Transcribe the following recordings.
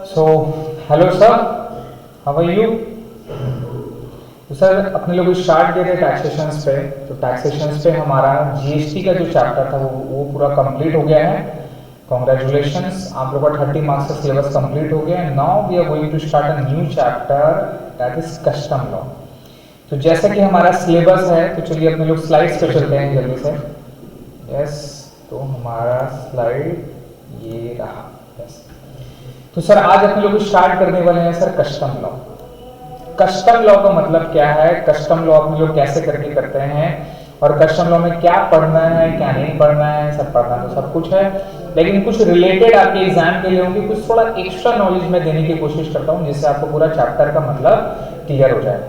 So hello sir, how are you? तो sir अपने लोग स्टार्ट किए थे टैक्सेशंस पे। तो टैक्सेशंस पे हमारा जीएसटी का जो चैप्टर था वो पूरा कंप्लीट हो गया है। कॉन्ग्रेचुलेशंस, आप लोग का 30 मार्क्स का सिलेबस कंप्लीट हो गया है। Now we are going to start a new chapter, that is custom law. तो जैसा कि हमारा सिलेबस है, तो चलिए अपने लोग स्लाइड्स पे चलते हैं जल्दी से। यस, तो हमारा स्लाइड ये रहा। यस, तो सर आज अपने लोग स्टार्ट करने वाले हैं sir custom law. Custom law का मतलब क्या है, कस्टम लॉ अपने लोग कैसे करके करते हैं, और कस्टम लॉ में क्या पढ़ना है क्या नहीं पढ़ना है। सब पढ़ना तो सब कुछ है, लेकिन कुछ रिलेटेड आपके एग्जाम के लिए होंगे, कुछ थोड़ा एक्स्ट्रा नॉलेज में देने की कोशिश करता हूँ जिससे आपको पूरा चैप्टर का मतलब क्लियर हो जाए।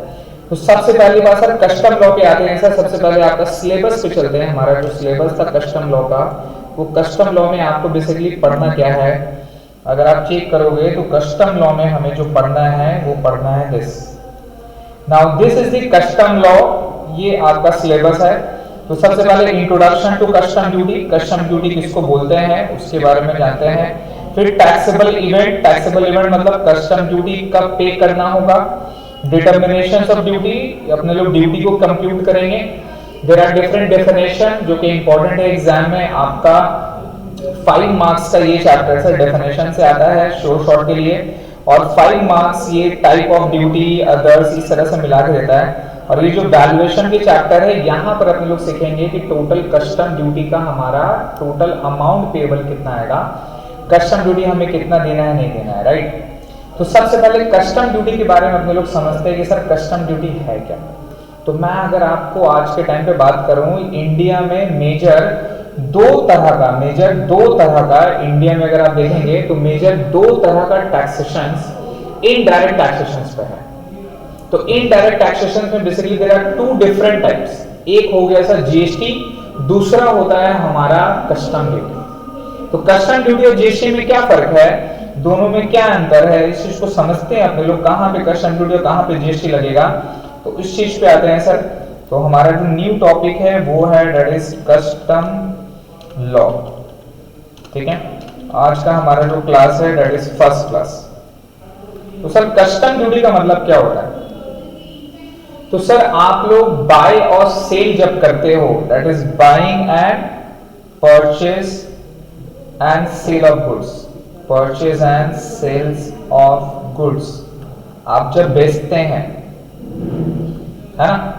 तो सबसे पहली बात सर कस्टम लॉ पे आते हैं सर। सबसे पहले आपका सिलेबस पे चलते हैं। हमारा जो सिलेबस था कस्टम लॉ का, वो कस्टम लॉ में आपको बेसिकली पढ़ना क्या है, अगर आप चेक करोगे तो कस्टम लॉ में हमें जो पढ़ना है वो पढ़ना है this. Now this is the custom law, ये आपका सिलेबस है। तो सबसे पहले introduction to custom duty, custom duty किसको बोलते हैं उसके बारे में जानते हैं। फिर टैक्सेबल इवेंट, टैक्सेबल इवेंट मतलब कस्टम ड्यूटी कब पे करना होगा। डिटर्मिनेशन ऑफ ड्यूटी, अपने लोग ड्यूटी को कंप्यूट करेंगे। देयर आर डिफरेंट डेफिनेशन जो कि इंपॉर्टेंट है एग्जाम में आपका। 5 मार्क्स का ये चैप्टर से डेफिनेशन से आता है शॉर्ट के लिए, और 5 मार्क्स ये टाइप ऑफ ड्यूटी अदर्स इस तरह से मिला के देता है। और ये जो वैल्यूएशन के चैप्टर है यहाँ पर अपने लोग सीखेंगे कि टोटल कस्टम ड्यूटी का हमारा टोटल अमाउंट पेबल कितना आएगा, कस्टम ड्यूटी हमें कितना देना है नहीं देना है, राइट। तो सबसे पहले कस्टम ड्यूटी के बारे में अपने लोग समझते हैं कि सर कस्टम ड्यूटी है क्या। तो मैं अगर आपको आज के टाइम पे बात करूं, इंडिया में मेजर दो तरह का इंडिया में अगर आप देखेंगे तो मेजर 2 तरह का टैक्सेशन इनडायरेक्ट टैक्सेशन पे है। तो इनडायरेक्ट टैक्सेशन में basically there are 2 different types. एक हो गया सर जीएसटी, दूसरा होता है हमारा कस्टम ड्यूटी। तो कस्टम ड्यूटी और जीएसटी में क्या फर्क है, दोनों में क्या अंतर है, इस चीज को समझते हैं अपने लोग, कहां पे कस्टम ड्यूटी और कहां पे जीएसटी लगेगा। तो इस चीज पे आते हैं सर। तो हमारा जो न्यू टॉपिक है वो है दैट इज कस्टम लॉ, ठीक है। आज का हमारा जो क्लास है दैट इज फर्स्ट क्लास। तो सर कस्टम ड्यूटी का मतलब क्या होता है, तो सर आप लोग बाय और सेल जब करते हो, that is buying and purchase and sale of goods, purchase and sales of goods, आप जब बेचते हैं, है ना।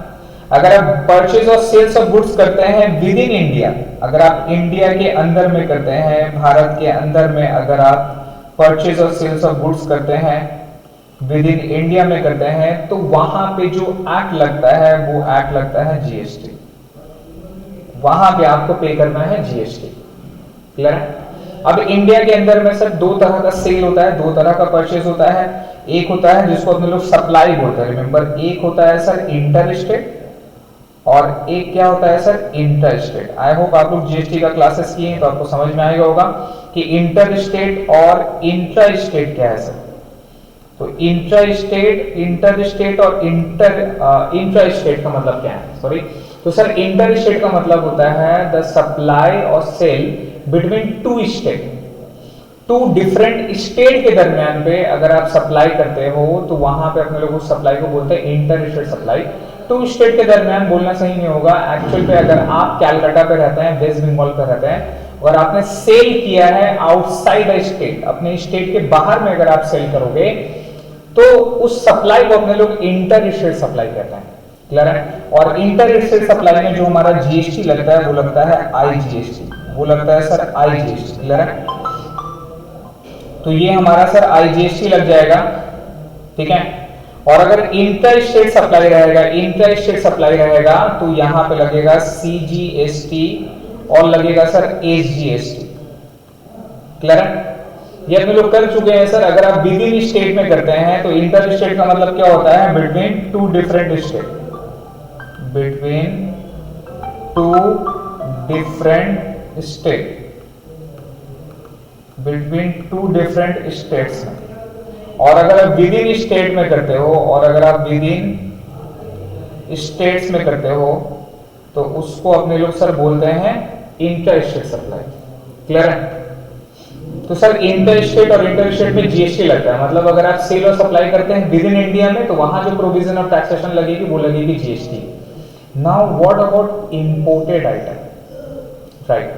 अगर आप परचेज और सेल्स ऑफ गुड्स करते हैं विद इन इंडिया, अगर आप इंडिया के अंदर में करते हैं, भारत के अंदर में अगर आप परचेज और सेल्स ऑफ गुड्स करते हैं विद इन इंडिया में करते हैं, तो वहां पे जो एक्ट लगता है वो एक्ट लगता है जीएसटी। वहां पे आपको पे करना है जीएसटी, क्लियर है। अब इंडिया के अंदर में सर 2 तरह का सेल होता है, 2 तरह का परचेज होता है। एक होता है जिसको अपने लोग सप्लाई बोलते हैं, रिमेंबर। एक होता है सर इंटर स्टेट और एक क्या होता है sir inter state. I hope आप लोग जीएसटी का क्लासेस किए हैं तो आपको समझ में आएगा होगा कि इंटर स्टेट और इंट्रा स्टेट क्या है सर। तो इंटर स्टेट और इंट्रा स्टेट का मतलब क्या है, सॉरी। तो सर इंटर स्टेट का मतलब होता है द सप्लाई और sale between 2 state, 2 different state के दरमियान पे अगर आप सप्लाई करते हो तो वहां पे अपने लोग उस सप्लाई को बोलते हैं इंटर स्टेट सप्लाई। 2 स्टेट के दरमियान बोलना सही नहीं होगा एक्चुअल पे। अगर आप कैलकाटा पे रहते हैं, वेस्ट बंगाल पे रहते हैं, और आपने सेल किया है आउटसाइड द स्टेट, अपने स्टेट के बाहर में अगर आप सेल करोगे तो उस सप्लाई को अपने लोग इंटर स्टेट सप्लाई कहते हैं, क्लियर है। और इंटर स्टेट सप्लाई में जो हमारा जीएसटी लगता है वो लगता है आईजीएसटी, वो लगता है सर आईजीएसटी, क्लियर है। तो ये हमारा सर आईजीएसटी लग जाएगा, ठीक है। और अगर इंटर स्टेट सप्लाई रहेगा, तो यहां पे लगेगा सीजीएसटी और लगेगा सर एसजीएसटी, क्लियर है। ये अपने लोग कर चुके हैं सर। अगर आप विद इन स्टेट में करते हैं तो इंटर स्टेट का मतलब क्या होता है, between 2 different state, between 2 different state, between 2 different states में। और अगर आप विद इन स्टेट में करते हो, और अगर आप विद इन स्टेट्स में करते हो तो उसको अपने लोग सर बोलते हैं इंटर स्टेट सप्लाई, क्लियर है। तो सर इंटर स्टेट और इंटर स्टेट में जीएसटी लगता है, मतलब अगर आप सेल और सप्लाई करते हैं विद इन इंडिया में तो वहां जो प्रोविजन ऑफ टैक्सेशन लगेगी वो लगेगी GST. Now what about imported item, right.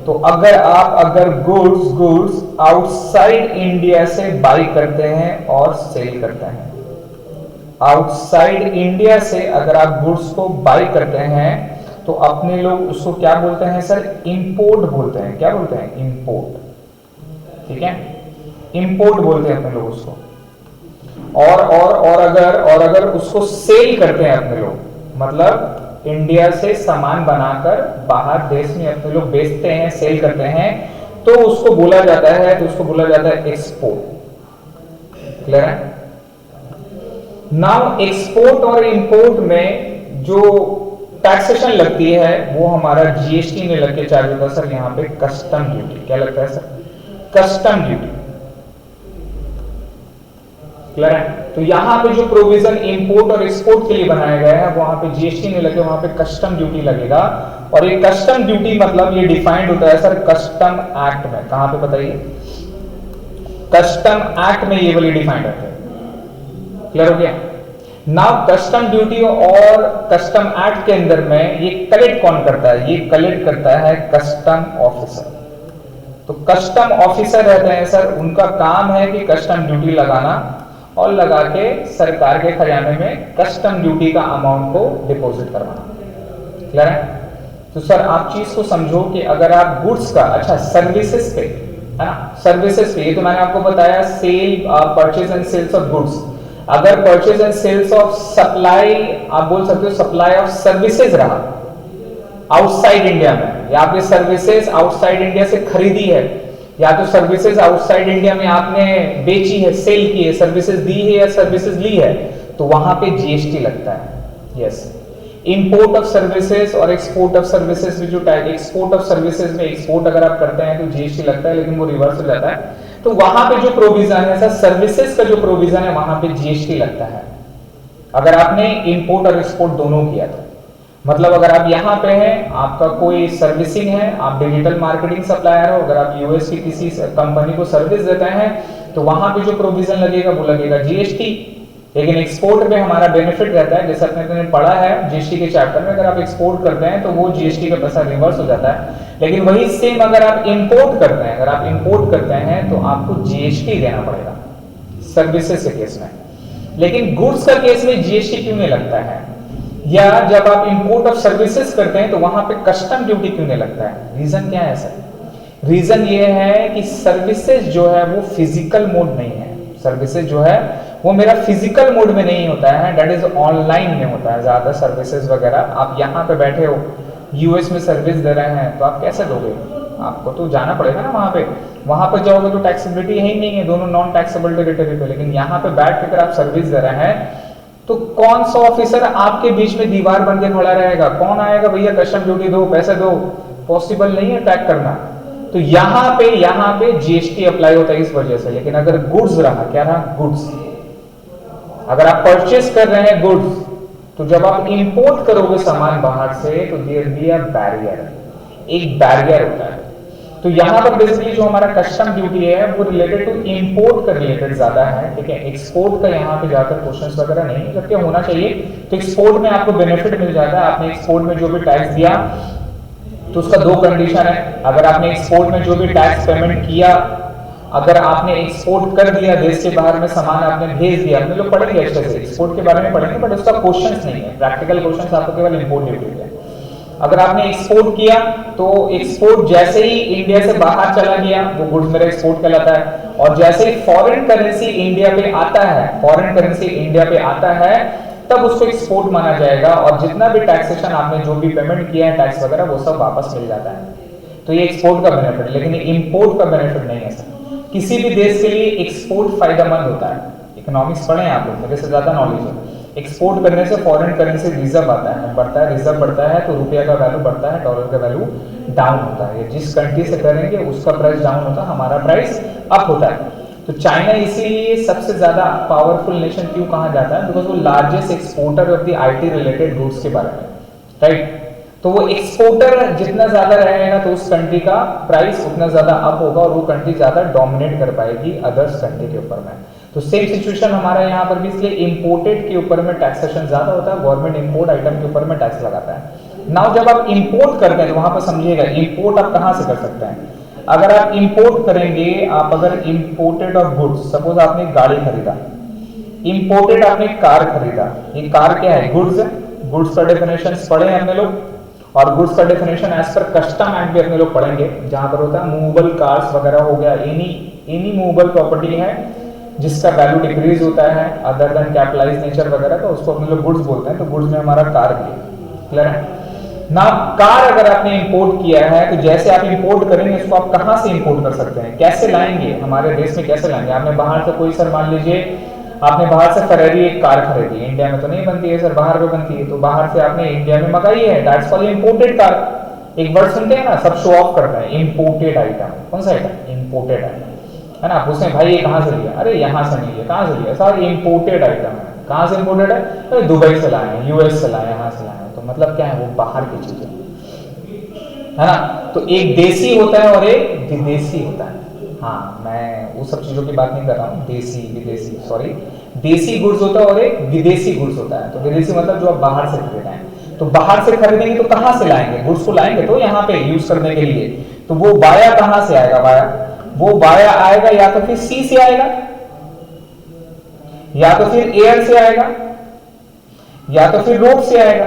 तो अगर गुड्स आउटसाइड इंडिया से बाई करते हैं और सेल करते हैं, आउटसाइड इंडिया से अगर आप गुड्स को बाई करते हैं तो अपने लोग उसको क्या बोलते हैं सर, इंपोर्ट बोलते हैं। क्या बोलते हैं, इंपोर्ट, ठीक है, इंपोर्ट बोलते हैं अपने लोग उसको। और अगर उसको सेल करते हैं अपने लोग, मतलब इंडिया से सामान बनाकर बाहर देश में अपने लोग बेचते हैं, सेल करते हैं, तो उसको बोला जाता है एक्सपोर्ट। क्लियर है? नाउ एक्सपोर्ट और इंपोर्ट में जो टैक्सेशन लगती है वो हमारा जीएसटी में लग के चार्ज होता है सर, यहाँ पे कस्टम ड्यूटी। क्या लगता है सर, कस्टम ड्यूटी। क्लियर है? तो यहां पे जो प्रोविजन इंपोर्ट और एक्सपोर्ट के लिए बनाया गया है वहां पे जीएसटी नहीं लगे, वहां पे कस्टम ड्यूटी लगेगा। और ये कस्टम ड्यूटी मतलब ये डिफाइंड होता है सर कस्टम एक्ट में। कहां पे बताइए, कस्टम एक्ट में ये वाली डिफाइंड होता है। क्लियर हो गया? नाउ कस्टम ड्यूटी और कस्टम एक्ट के अंदर में ये कलेक्ट कौन करता है, ये कलेक्ट करता है कस्टम ऑफिसर। तो कस्टम ऑफिसर रहते हैं सर, उनका काम है कि कस्टम ड्यूटी लगाना और लगा के सरकार के खजाने में कस्टम ड्यूटी का अमाउंट को डिपॉजिट करवाना। क्लियर है? तो सर आप चीज को समझो कि अगर आप गुड्स का, अच्छा सर्विसेज पे है ना, सर्विसेज पे ये तो मैंने आपको बताया sale, purchase and sales of goods. अगर purchase and sales of supply, आप बोल सकते हो सप्लाई ऑफ सर्विसेज रहा आउटसाइड इंडिया में, या आपने सर्विसेज आउटसाइड इंडिया से खरीदी है, या तो सर्विसेज आउटसाइड इंडिया में आपने बेची है, सेल की है, सर्विसेज दी है या सर्विसेज ली है, तो वहां पे जीएसटी लगता है। यस, इंपोर्ट ऑफ सर्विसेज और एक्सपोर्ट ऑफ सर्विसेज में जो टैग, एक्सपोर्ट ऑफ सर्विसेज में एक्सपोर्ट अगर आप करते हैं तो जीएसटी लगता है, लेकिन वो रिवर्स हो जाता है। तो वहां पे जो प्रोविजन है सर, सर्विसेज का जो प्रोविजन है वहां पे जीएसटी लगता है अगर आपने इंपोर्ट और एक्सपोर्ट दोनों किया तो। मतलब अगर आप यहाँ पे हैं, आपका कोई सर्विसिंग है, आप डिजिटल मार्केटिंग सप्लायर हो, अगर आप यूएस की किसी कंपनी को सर्विस देते हैं तो वहां पे जो प्रोविजन लगेगा वो लगेगा जीएसटी। लेकिन एक्सपोर्ट में हमारा बेनिफिट रहता है, जैसे आपने पढ़ा है जीएसटी के चैप्टर में, अगर आप एक्सपोर्ट करते हैं तो वो जीएसटी का पैसा रिवर्स हो जाता है। लेकिन वही सेम अगर आप इंपोर्ट करते हैं, अगर आप इंपोर्ट करते हैं तो आपको जीएसटी देना पड़ेगा सर्विसेज के केस में। लेकिन गुड्स का केस में जीएसटी क्यों नहीं लगता है, या जब आप इंपोर्ट ऑफ सर्विसेज करते हैं तो वहां पे कस्टम ड्यूटी क्यों नहीं लगता है? रीजन क्या है सर? रीजन ये है कि सर्विसेज जो है वो फिजिकल मोड नहीं है। सर्विसेज जो है वो मेरा फिजिकल मोड में नहीं होता है, दैट इज ऑनलाइन में होता है ज्यादा सर्विसेज वगैरह। आप यहाँ पे बैठे हो, यूएस में सर्विस दे रहे हैं, तो आप कैसे दोगे? आपको तो जाना पड़ेगा ना वहां पर जाओगे तो टैक्सेबिलिटी है ही नहीं है, दोनों नॉन टैक्सेबल टेरिटरी पे। लेकिन यहाँ पे बैठ के अगर आप सर्विस दे रहे हैं तो कौन सा ऑफिसर आपके बीच में दीवार बन के खड़ा रहेगा? कौन आएगा भैया कस्टम ड्यूटी दो, पैसे दो? पॉसिबल नहीं है ट्रैक करना। तो यहाँ पे जीएसटी अप्लाई होता है इस वजह से। लेकिन अगर गुड्स रहा, क्या रहा? गुड्स, अगर आप परचेस कर रहे हैं गुड्स, तो जब आप इंपोर्ट करोगे सामान बाहर से तो देयर बी अ बैरियर, एक बैरियर होता है। तो यहां पर बेसिकली जो हमारा कस्टम ड्यूटी है वो रिलेटेड टू इंपोर्ट का रिलेटेड ज्यादा है, ठीक है। एक्सपोर्ट का यहाँ पे जाकर क्वेश्चंस वगैरह नहीं, जबकि होना चाहिए। तो एक्सपोर्ट में आपको बेनिफिट मिल जाता है, आपने एक्सपोर्ट में जो भी टैक्स दिया तो उसका दो कंडीशन है। अगर आपने एक्सपोर्ट में जो भी टैक्स पेमेंट किया, अगर आपने एक्सपोर्ट कर दिया, देश के बाहर में सामान आपने भेज दिया, हम लोग पढ़ेंगे अच्छे से एक्सपोर्ट के बारे में पढ़ेंगे, बट उसका क्वेश्चंस नहीं है, प्रैक्टिकल क्वेश्चंस आपको केवल इंपोर्ट ड्यूटी है। अगर आपने एक्सपोर्ट किया तो एक्सपोर्ट जैसे ही इंडिया से बाहर चला गया वो गुड्स मेरा एक्सपोर्ट कहलाता है। और जैसे ही फॉरेन करेंसी इंडिया पे आता है, फॉरेन करेंसी इंडिया पे आता है, तब उसको एक्सपोर्ट माना जाएगा। और जितना भी टैक्सेशन आपने जो भी पेमेंट किया है टैक्स वगैरह, वो सब वापस मिल जाता है। तो ये एक्सपोर्ट का बेनिफिट, लेकिन इंपोर्ट का बेनिफिट नहीं है सर। किसी भी देश के लिए एक्सपोर्ट फायदेमंद होता है। इकोनॉमिक्स पढ़े आप लोग, मेरे से ज्यादा नॉलेज है। एक्सपोर्ट करने से फॉरेन करेंसी रिजर्व आता है, बढ़ता है, रिजर्व बढ़ता है तो रुपया का वैल्यू बढ़ता है, डॉलर का वैल्यू डाउन होता है। जिस कंट्री से करेंगे उसका प्राइस डाउन होता है, हमारा प्राइस अप होता है। तो चाइना इसीलिए सबसे ज्यादा पावरफुल नेशन क्यों कहा जाता है? बिकॉज वो largest exporter of the IT related goods के बारे में, राइट। तो वो एक्सपोर्टर जितना ज्यादा रहेगा तो उस कंट्री का प्राइस उतना ज्यादा अप होगा और वो कंट्री ज्यादा डोमिनेट कर पाएगी अदर्स कंट्री के ऊपर में। तो सेम सिचुएशन हमारा यहाँ पर भी, इसलिए इंपोर्टेड के ऊपर में टैक्सेशन ज्यादा होता है, गवर्नमेंट इंपोर्ट आइटम के ऊपर में टैक्स लगाता है। नाउ जब आप इंपोर्ट करते हैं तो वहां पर समझिएगा इंपोर्ट आप कहां से कर सकते हैं। अगर आप इंपोर्ट करेंगे, आप अगर इंपोर्टेड ऑफ गुड्स, सपोज आपने गाड़ी खरीदा, इंपोर्टेड आपने कार खरीदा, ये कार क्या है, गुड्स है। गुड्स का डेफिनेशन पढ़े हैं अपने लोग, और गुड्स का definition as per custom act भी अपने लोग पढ़ेंगे, जहां पर होता है मूवेबल कार्स वगैरह हो गया, एनी मूवेबल प्रॉपर्टी है जिसका वैल्यू डिक्रीज होता है अदर देन कैपिटलाइज नेचर वगैरह, तो उसको अपने लोग गुड्स बोलते हैं। तो गुड्स में हमारा कार भी है, क्लियर है ना। कार अगर आपने इंपोर्ट किया है तो जैसे आप इंपोर्ट करेंगे इसको आप कहां से इंपोर्ट कर सकते हैं, कैसे लाएंगे, हमारे देश में कैसे लाएंगे। आपने बाहर से कोई, सर मान लीजिए आपने बाहर से फेरारी एक कार खरीदी, इंडिया में तो नहीं बनती है सर, बाहर में बनती है, तो बाहर से आपने इंडिया में मंगाई है, दैट्स कॉल्ड इंपोर्टेड कार। एक वर्ड सुनते हैं ना, सब शो ऑफ करते हैं, इंपोर्टेड आइटम। कौन सा आइटम, इंपोर्टेड आइटम, है ना। पूछते हैं भाई ये कहां से लिया, अरे यहां से नहीं है, कहां से लिया सर, इंपोर्टेड आइटम है। कहां से इंपोर्टेड है, अरे दुबई से लाए हैं, यूएस से लाए हैं, यहां से लाए हैं। तो मतलब क्या है, वो बाहर की चीजें, है ना। तो एक देसी होता है और एक विदेशी होता है। हाँ, मैं वो सब चीजों की बात नहीं कर रहा हूँ, देसी विदेशी, सॉरी, देसी गुड्स होता है और एक विदेशी गुड्स होता है। तो विदेशी मतलब जो आप बाहर से खरीद रहे हैं, तो बाहर से खरीदेंगे तो कहां से लाएंगे, गुड्स को लाएंगे तो यहाँ पे यूज करने के लिए, तो वो बाया कहां से आएगा, बाया, वो बाया आएगा या तो फिर सी से आएगा, या तो फिर एयर से आएगा, या तो फिर रोड से आएगा,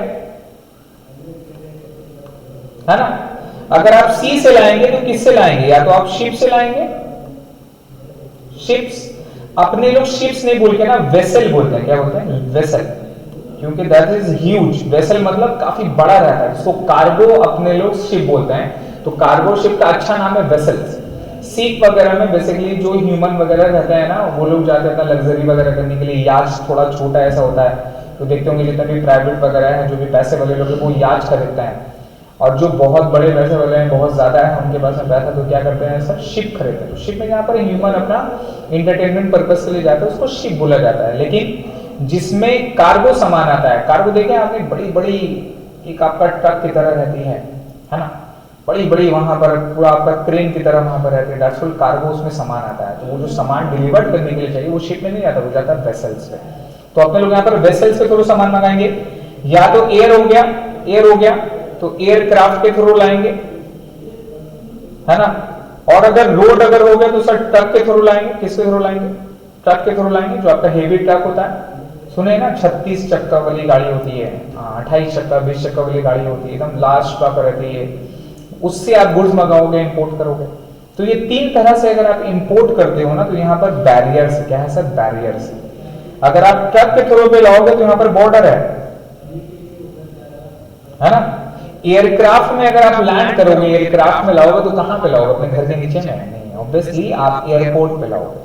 है ना। अगर आप सी से लाएंगे तो किससे लाएंगे, या तो आप शिप से लाएंगे, शिप्स, अपने लोग शिप्स नहीं बोल के ना वेसल बोलते हैं, क्या बोलते हैं, वेसल, क्योंकि दैट इज ह्यूज। वेसल मतलब काफी बड़ा रहता है, इसको कार्गो अपने लोग शिप बोलते हैं। तो कार्गो शिप का अच्छा नाम है वेसल्स। सीप वगैरह में बेसिकली जो ह्यूमन वगैरह रहते हैं ना, वो लोग जाते हैं लग्जरी वगैरह करने के लिए, याच थोड़ा छोटा ऐसा होता है, तो देखते होंगे जितने भी प्राइवेट वगैरह हैं, जो भी पैसे वाले लोग हैं वो याच खरीदते हैं, और जो बहुत बड़े पैसे वाले हैं, बहुत ज्यादा है उनके पास में पैसा, तो क्या करते हैं सर, शिप खरीदते हैं। तो शिप में यहाँ पर ह्यूमन अपना इंटरटेनमेंट पर्पस के लिए जाता है, उसको शिप बोला जाता है। लेकिन जिसमें कार्गो सामान आता है, कार्गो देखे आपने, बड़ी बड़ी एक आपका ट्रक की तरह रहती है ना, बड़ी बड़ी वहां पर पूरा आपका क्रेन की तरह वहां पर रहती है, दैट्स कॉल्ड कार्गो, उसमें सामान आता है। तो वो जो सामान डिलीवर करने के लिए चाहिए वो शिप में नहीं जाता, वो जाता है वेसल्स पे। तो अपने लोग यहाँ पर वेसल्स पे थ्रू सामान मंगाएंगे, या तो एयर हो गया, एयर हो गया तो एयरक्राफ्ट के थ्रू लाएंगे, है ना। और अगर रोड अगर हो गया तो सर ट्रक के थ्रू लाएंगे, किसके थ्रू लाएंगे, ट्रक के थ्रू लाएंगे, जो आपका हेवी ट्रक होता है, सुने ना 36 चक्का वाली गाड़ी होती है, 28 चक्का 20 चक्का वाली गाड़ी होती है, एकदम लार्ज ट्रक रहती है, उससे आप गुड्स मंगाओगे, इंपोर्ट करोगे। तो ये तीन तरह से अगर आप इंपोर्ट करते हो ना, तो यहाँ पर बैरियर्स, क्या है सर, बैरियर्स। अगर आप ट्रक के थ्रू पे लाओगे तो यहाँ पर बॉर्डर है ना। एयरक्राफ्ट में अगर आप लैंड करोगे, एयरक्राफ्ट में लाओगे तो कहां पे लाओगे, अपने घर के नीचे में नहीं, ऑब्वियसली आप एयरपोर्ट पे लाओगे,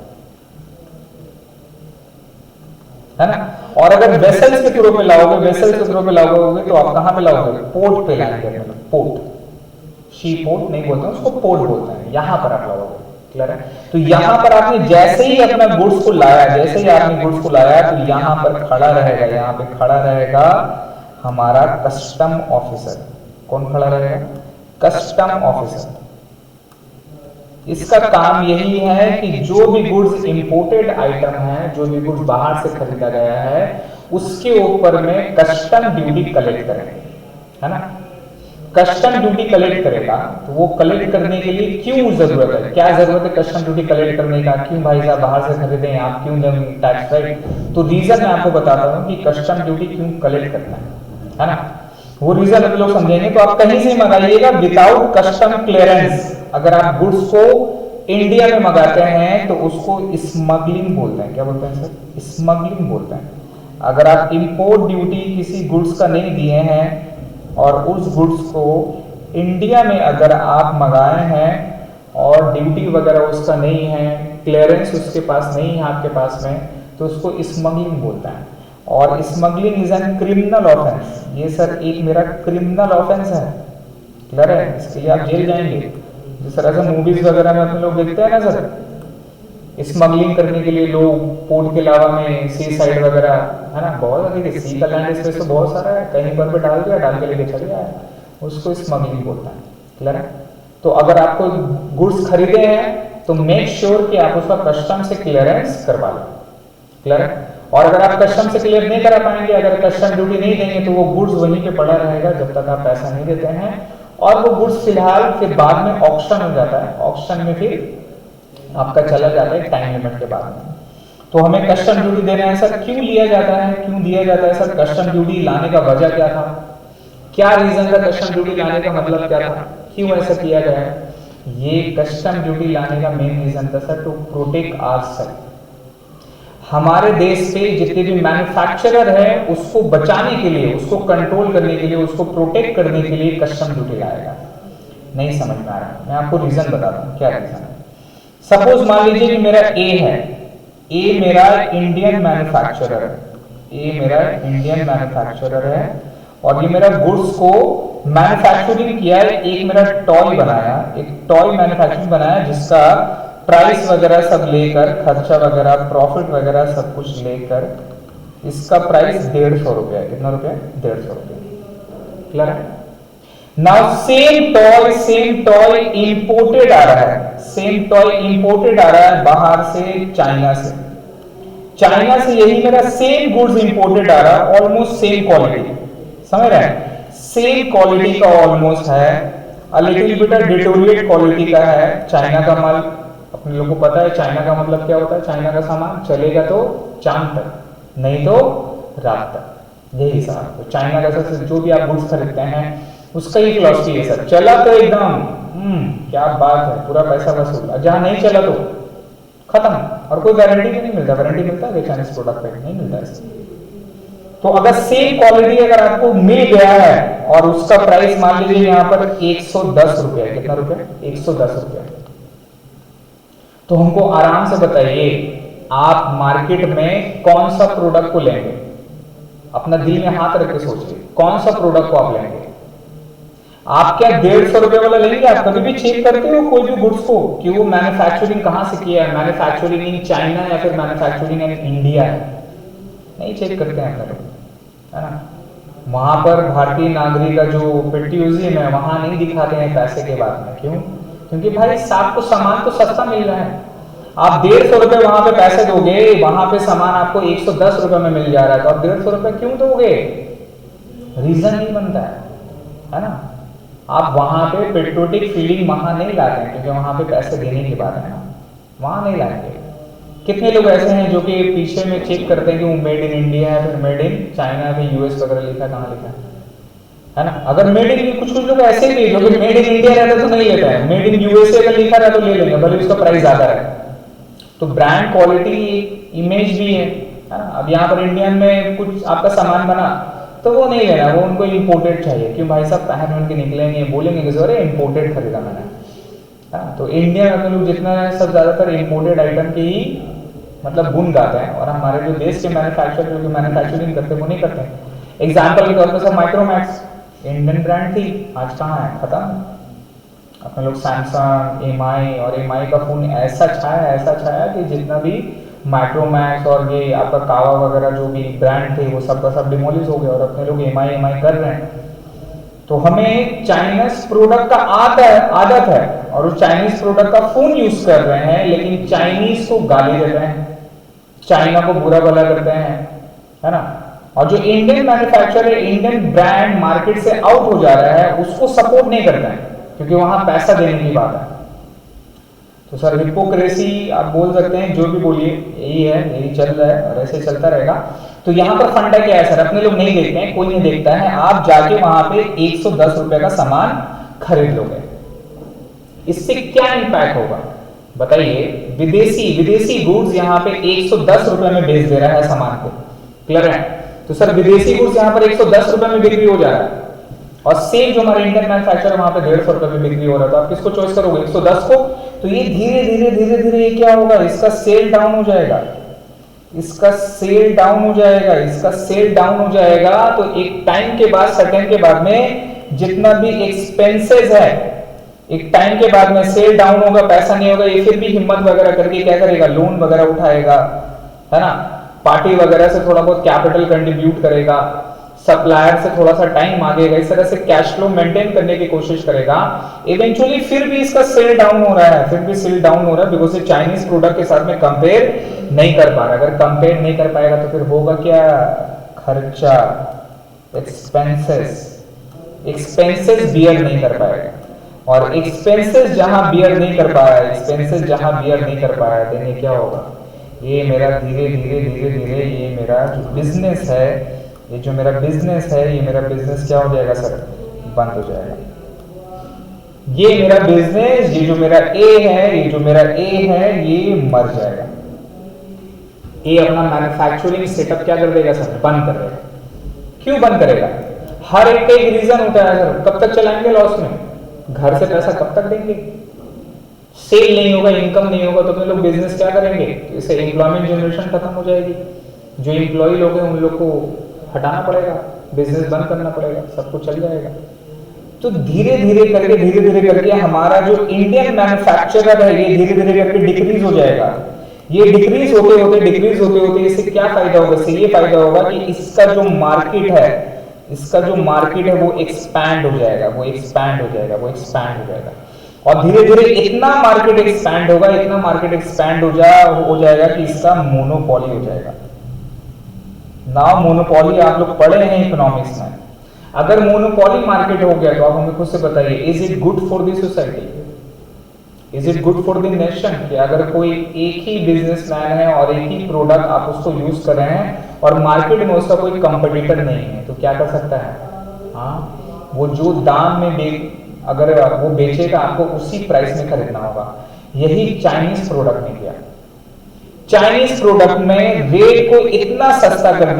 है ना। और अगर वेसल्स के थ्रू पे लाओगे, वेसल्स के थ्रू पे लाओगे तो आप कहां पे लाओगे, पोर्ट पे लाएंगे, पोर्ट, शी पोर्ट नहीं बोलते उसको, पोर्ट बोलते हैं, यहां पर आप लाओगे, क्लियर है। तो यहां पर आपने जैसे ही अपना गुड्स को लाया, जैसे ही आपने गुड्स को लाया, तो यहां पर खड़ा रहेगा, यहां पे खड़ा रहेगा हमारा कस्टम ऑफिसर। कौन खड़ा रहेगा, कस्टम ऑफिसर। इसका काम यही है कि जो भी गुड्स इंपोर्टेड आइटम है, जो भी गुड्स बाहर से खरीदा गया है, उसके ऊपर में कस्टम ड्यूटी कलेक्ट करेंगे, है ना। कस्टम ड्यूटी कलेक्ट करेगा, तो वो कलेक्ट करने के लिए क्यों जरूरत है, क्या जरूरत है कस्टम ड्यूटी कलेक्ट करने का, क्यों भाई साहब बाहर से खरीदे आप, क्यों देंगे टैक्स, राइट। तो रीजन मैं आपको बताता हूँ कि कस्टम ड्यूटी क्यों कलेक्ट करना है ना। वो रीजन आप लोग समझेंगे। तो आप कहीं से मंगाइएगा विदाउट कस्टम क्लियरेंस, अगर आप गुड्स को इंडिया में मंगाते हैं तो उसको स्मगलिंग बोलते हैं, क्या बोलते हैं सर, स्मगलिंग बोलते हैं। अगर आप इंपोर्ट ड्यूटी किसी गुड्स का नहीं दिए हैं और उस गुड्स को इंडिया में अगर आप मंगाए हैं और ड्यूटी वगैरह उसका नहीं है, क्लियरेंस उसके पास नहीं है आपके पास में, तो उसको स्मगलिंग बोलता है। और smuggling is an criminal offence. ये सर एक मेरा क्रिमिनल ऑफेंस है, क्लियर है, इसके लिए आप जेल जाएंगे। जिस तरह से मूवीज वगैरह में अपने लोग देखते हैं ना सर, स्मगलिंग करने के लिए लोग पोर्ट के अलावा में सी साइड वगैरह, है ना, बहुत अधिक सी का लैंड स्पेस तो बहुत सारा है, कहीं पर भी डाल दिया, डाल के लेके चले आए, उसको स्मगलिंग बोलते हैं। क्लियर है? तो अगर आपको गुड्स खरीदे हैं तो मेक श्योर कि आप उसका कस्टम से क्लियरेंस करवा लो। क्लियर है? और अगर आप कस्टम से क्लियर नहीं करा पाएंगे, अगर कस्टम ड्यूटी नहीं देंगे तो वो गुड्स वहीं पे पड़ा रहेगा जब तक आप पैसा नहीं देते हैं, और वो गुड्स फिलहाल फिर बाद में ऑक्शन हो जाता है, ऑक्शन में फिर आपका चला जाता है टाइम लिमिट के बाद में। तो हमें कस्टम ड्यूटी देना है सर, क्यों लिया जाता है, क्यों दिया जाता है सर? कस्टम ड्यूटी लाने का वजह क्या था, क्या रीजन था कस्टम ड्यूटी लाने का, मतलब क्या था, क्यों ऐसा किया गया है? ये कस्टम ड्यूटी लाने का मेन रीजन था सर टू प्रोटेक्ट आवरसेल्फ। हमारे देश पे जितने भी मैन्युफैक्चरर है उसको बचाने के लिए, उसको कंट्रोल करने के लिए, उसको प्रोटेक्ट करने के लिए कस्टम ड्यूटी लाएगा। नहीं समझ में आ रहा, मैं आपको रीजन बताता हूँ क्या रीजन है। सपोज मान लीजिए कि मेरा ए है, ए मेरा इंडियन मैन्युफैक्चरर है, ए मेरा इंडियन मैन्युफैक्चरर है, और ये मेरा गुड्स को मैन्युफैक्चरिंग किया है, एक मेरा टॉय बनाया, एक टॉय मैन्युफैक्चरिंग बनाया जिसका प्राइस वगैरह सब लेकर, खर्चा वगैरह, प्रॉफिट वगैरह सब कुछ लेकर इसका प्राइस 150 रुपया है। कितना रुपया? 150 रुपया। क्लियर है? नाउ सेम टॉय इंपोर्टेड आ रहा है, सेम टॉय इंपोर्टेड आ रहा है बाहर से, चाइना से। चाइना से यही मेरा सेम गुड्स इंपोर्टेड आ रहा है, ऑलमोस्ट सेम क्वालिटी, समझ रहे हैं? सेम क्वालिटी का ऑलमोस्ट है, a little bit deteriorate quality का है। चाइना का माल अपने लोगों को पता है, चाइना का मतलब क्या होता है? चाइना का सामान चलेगा तो चांद तक, नहीं तो रात तक, यही सामान। तो चाइना का सर जो भी आप गुड्स खरीदते हैं उसका ही फिलॉसफी है सर, चला तो एकदम क्या बात है, पूरा पैसा वसूल, जहां नहीं चला तो खत्म, और कोई गारंटी भी नहीं मिलता। वारंटी मिलता है चाइनीज प्रोडक्ट पे? नहीं मिलता है। तो अगर सेम क्वालिटी अगर आपको मिल गया है और उसका प्राइस मान लीजिए यहाँ पर 110 रुपया, कितना रुपया? 110 रुपया, तो हमको आराम से बताइए आप मार्केट में कौन सा प्रोडक्ट को लेंगे? अपना दिल में हाथ रख के सोचिए, कौन सा प्रोडक्ट को आप लेंगे? आप क्या 150 रुपए वाला लेंगे? आप कभी भी चेक करते हो कोई भी गुड्स को कि वो मैन्युफैक्चरिंग कहां से किया है, मैन्युफैक्चरिंग इन चाइना या फिर मैन्युफैक्चरिंग इन इंडिया है? नहीं चेक करते हैं हम लोग, है ना? वहां पर भारतीय नागरिक का जो पेट्रियोटिज्म है वहां नहीं दिखाते हैं पैसे के बाद में। क्यों? क्योंकि भाई आपको सामान तो सस्ता मिल रहा है, आप 150 रुपए वहां पे पैसे दोगे, वहां पे सामान आपको 110 रुपए में मिल जा रहा है, तो आप 150 रुपए क्यों दोगे? रीजन नहीं बनता है ना? आप वहां पे पेट्रोटिक फीलिंग वहां नहीं लाते हैं क्योंकि वहां पे पैसे देने की बात है ना, वहां नहीं लाएंगे। कितने लोग ऐसे हैं जो कि पीछे में चेक करते हैं कि वो मेड इन इंडिया है, फिर मेड इन चाइना है, यूएस वगैरह लिखा, कहाँ लिखा है ना? अगर मेड इन, कुछ कुछ लोग ऐसे भी जो कि मेड इन इंडिया रहता तो नहीं लेता है, मेड इन यूएसए अगर लिखा रहा तो ले लेंगे, भले उसका प्राइस ज्यादा है। तो ब्रांड क्वालिटी इमेज भी है ना? अब यहाँ पर इंडियन में कुछ आपका सामान बना तो वो नहीं लेना, वो उनको इंपोर्टेड चाहिए। क्यों भाई साहब पहन के निकलेंगे, बोलेंगे कि अरे इंपोर्टेड खरीदा मैंने, है ना? तो इंडिया में लोग जितना है सब ज्यादातर इंपोर्टेड आइटम की ही मतलब गुण गाते हैं, और हमारे जो देश के मैन्युफैक्चरर जो मैन्युफैक्चरिंग करते हैं वो नहीं करते हैं। एग्जाम्पल के तौर पर सर माइक्रोमैक्स इंडियन ब्रांड थी, आज कहाँ है? खत्म। अपने लोग सैमसंग, एमआई, और एमआई का फोन ऐसा छाया कि जितना भी माइक्रोमैक्स और ये आपका कावा वगैरह जो भी ब्रांड थे वो सब का सब डिमोलिश हो गया, और अपने लोग एमआई कर रहे हैं। तो हमें चाइनीज प्रोडक्ट का आदत है और उस चाइनीज प्रोडक्ट का फोन यूज कर रहे हैं, लेकिन चाइनीज को गाली देते हैं, चाइना को बुरा भला करते हैं, है ना? और जो इंडियन मैन्युफैक्चरर है, इंडियन ब्रांड मार्केट से आउट हो जा रहा है, उसको सपोर्ट नहीं करते हैं क्योंकि वहां पैसा देने की बात है। तो सर हिपोक्रेसी आप बोल सकते हैं, जो भी बोलिए, यही है, यही चल रहा है और ऐसे चलता रहेगा। तो यहाँ पर फंडा क्या है सर? अपने लोग नहीं देखते हैं, कोई नहीं देखता है, आप जाके वहां पे 110 रुपए का सामान खरीद लोगे, इससे क्या इंपैक्ट होगा बताइए? विदेशी गुड्स यहाँ पे 110 रुपए में बेच दे रहा है सामान को। क्लियर है? तो सर विदेशी गुड्स यहाँ पर 110 रुपए में बिक्री हो जा रहा है, और सेम जो हमारे इंडियन मैन्युफैक्चरर वहां पे 150 रुपए में बिक्री हो रहा था। आप किसको चॉइस करोगे? 110 को। तो ये धीरे धीरे क्या होगा? इसका सेल डाउन हो जाएगा, इसका सेल डाउन हो जाएगा, इसका सेल डाउन हो जाएगा। तो एक टाइम के बाद, सेकंड के बाद में जितना भी एक्सपेंसेस है, एक टाइम के बाद में सेल डाउन होगा, पैसा नहीं होगा, ये फिर भी हिम्मत वगैरह करके क्या करेगा? लोन वगैरह उठाएगा, है ना? पार्टी वगैरह से थोड़ा बहुत कैपिटल कंट्रीब्यूट करेगा, सप्लायर से थोड़ा सा टाइम मांगेगा, इस तरह से कैश फ्लो मेंटेन करने की कोशिश करेगा, इवेंचुअली फिर भी इसका सेल डाउन हो रहा है, फिर भी सेल डाउन हो रहा है बिकॉज ये चाइनीज प्रोडक्ट के साथ में कंपेयर नहीं कर पा रहा। अगर कंपेयर नहीं कर पाएगा तो फिर होगा क्या, खर्चा, एक्सपेंसेस बियर नहीं कर पाएगा, और एक्सपेंसेस जहां बियर नहीं कर पाया, एक्सपेंसेस जहां बियर नहीं कर पाया, देने क्या होगा, ये मेरा धीरे धीरे धीरे धीरे ये मेरा जो बिजनेस है, ये जो मेरा बिजनेस है, ये मेरा बिजनेस क्या हो जाएगा सर, बंद हो जाएगा। ये मेरा बिजनेस, ये जो मेरा ए है, ये जो मेरा ए है, ये मर जाएगा। ये अपना मैन्युफैक्चरिंग सेटअप क्या कर देगा सर, बंद कर देगा। क्यों बंद करेगा, हर एक का एक रीजन होता है सर, कब तक चलाएंगे लॉस में, घर से पैसा कब तक देंगे, सेल नहीं होगा, इनकम नहीं होगा, तो अपने लोग बिजनेस क्या करेंगे, इससे एम्प्लॉयमेंट जनरेशन खत्म हो जाएगी, जो एम्प्लॉय लोग हैं उन लोग को हटाना पड़ेगा, बिजनेस बंद करना पड़ेगा, सब कुछ चल जाएगा। तो धीरे धीरे करके हमारा जो इंडियन मैन्युफैक्चरर है ये धीरे धीरे करके डिक्रीज हो जाएगा। ये डिक्रीज होते इससे क्या फायदा होगा, इससे ये फायदा होगा कि इसका जो मार्केट है, वो एक्सपैंड हो जाएगा, और धीरे धीरे इतना मार्केट एक्सपैंड हो जाएगा कि इसका मोनोपोली हो जाएगा। नाउ मोनोपोली आप लोग पढ़े हैं इकोनॉमिक्स में, अगर मोनोपोली मार्केट हो गया तो आप हमें खुद से बताइए, is it good for the society, is it good for the nation, कि अगर कोई एक ही बिजनेसमैन है और एक ही प्रोडक्ट आप उसको यूज कर रहे हैं और मार्केट में उसका कोई कंपटीटर नहीं है, तो क्या कर सकता है, हाँ, वो जो दाम में अगर वो बेचेगा आपको उसी प्राइस में खरीदना होगा। यही चाइनीज प्रोडक्ट ने किया। चाइनीज प्रोडक्ट में रेट को इतना सस्ता कर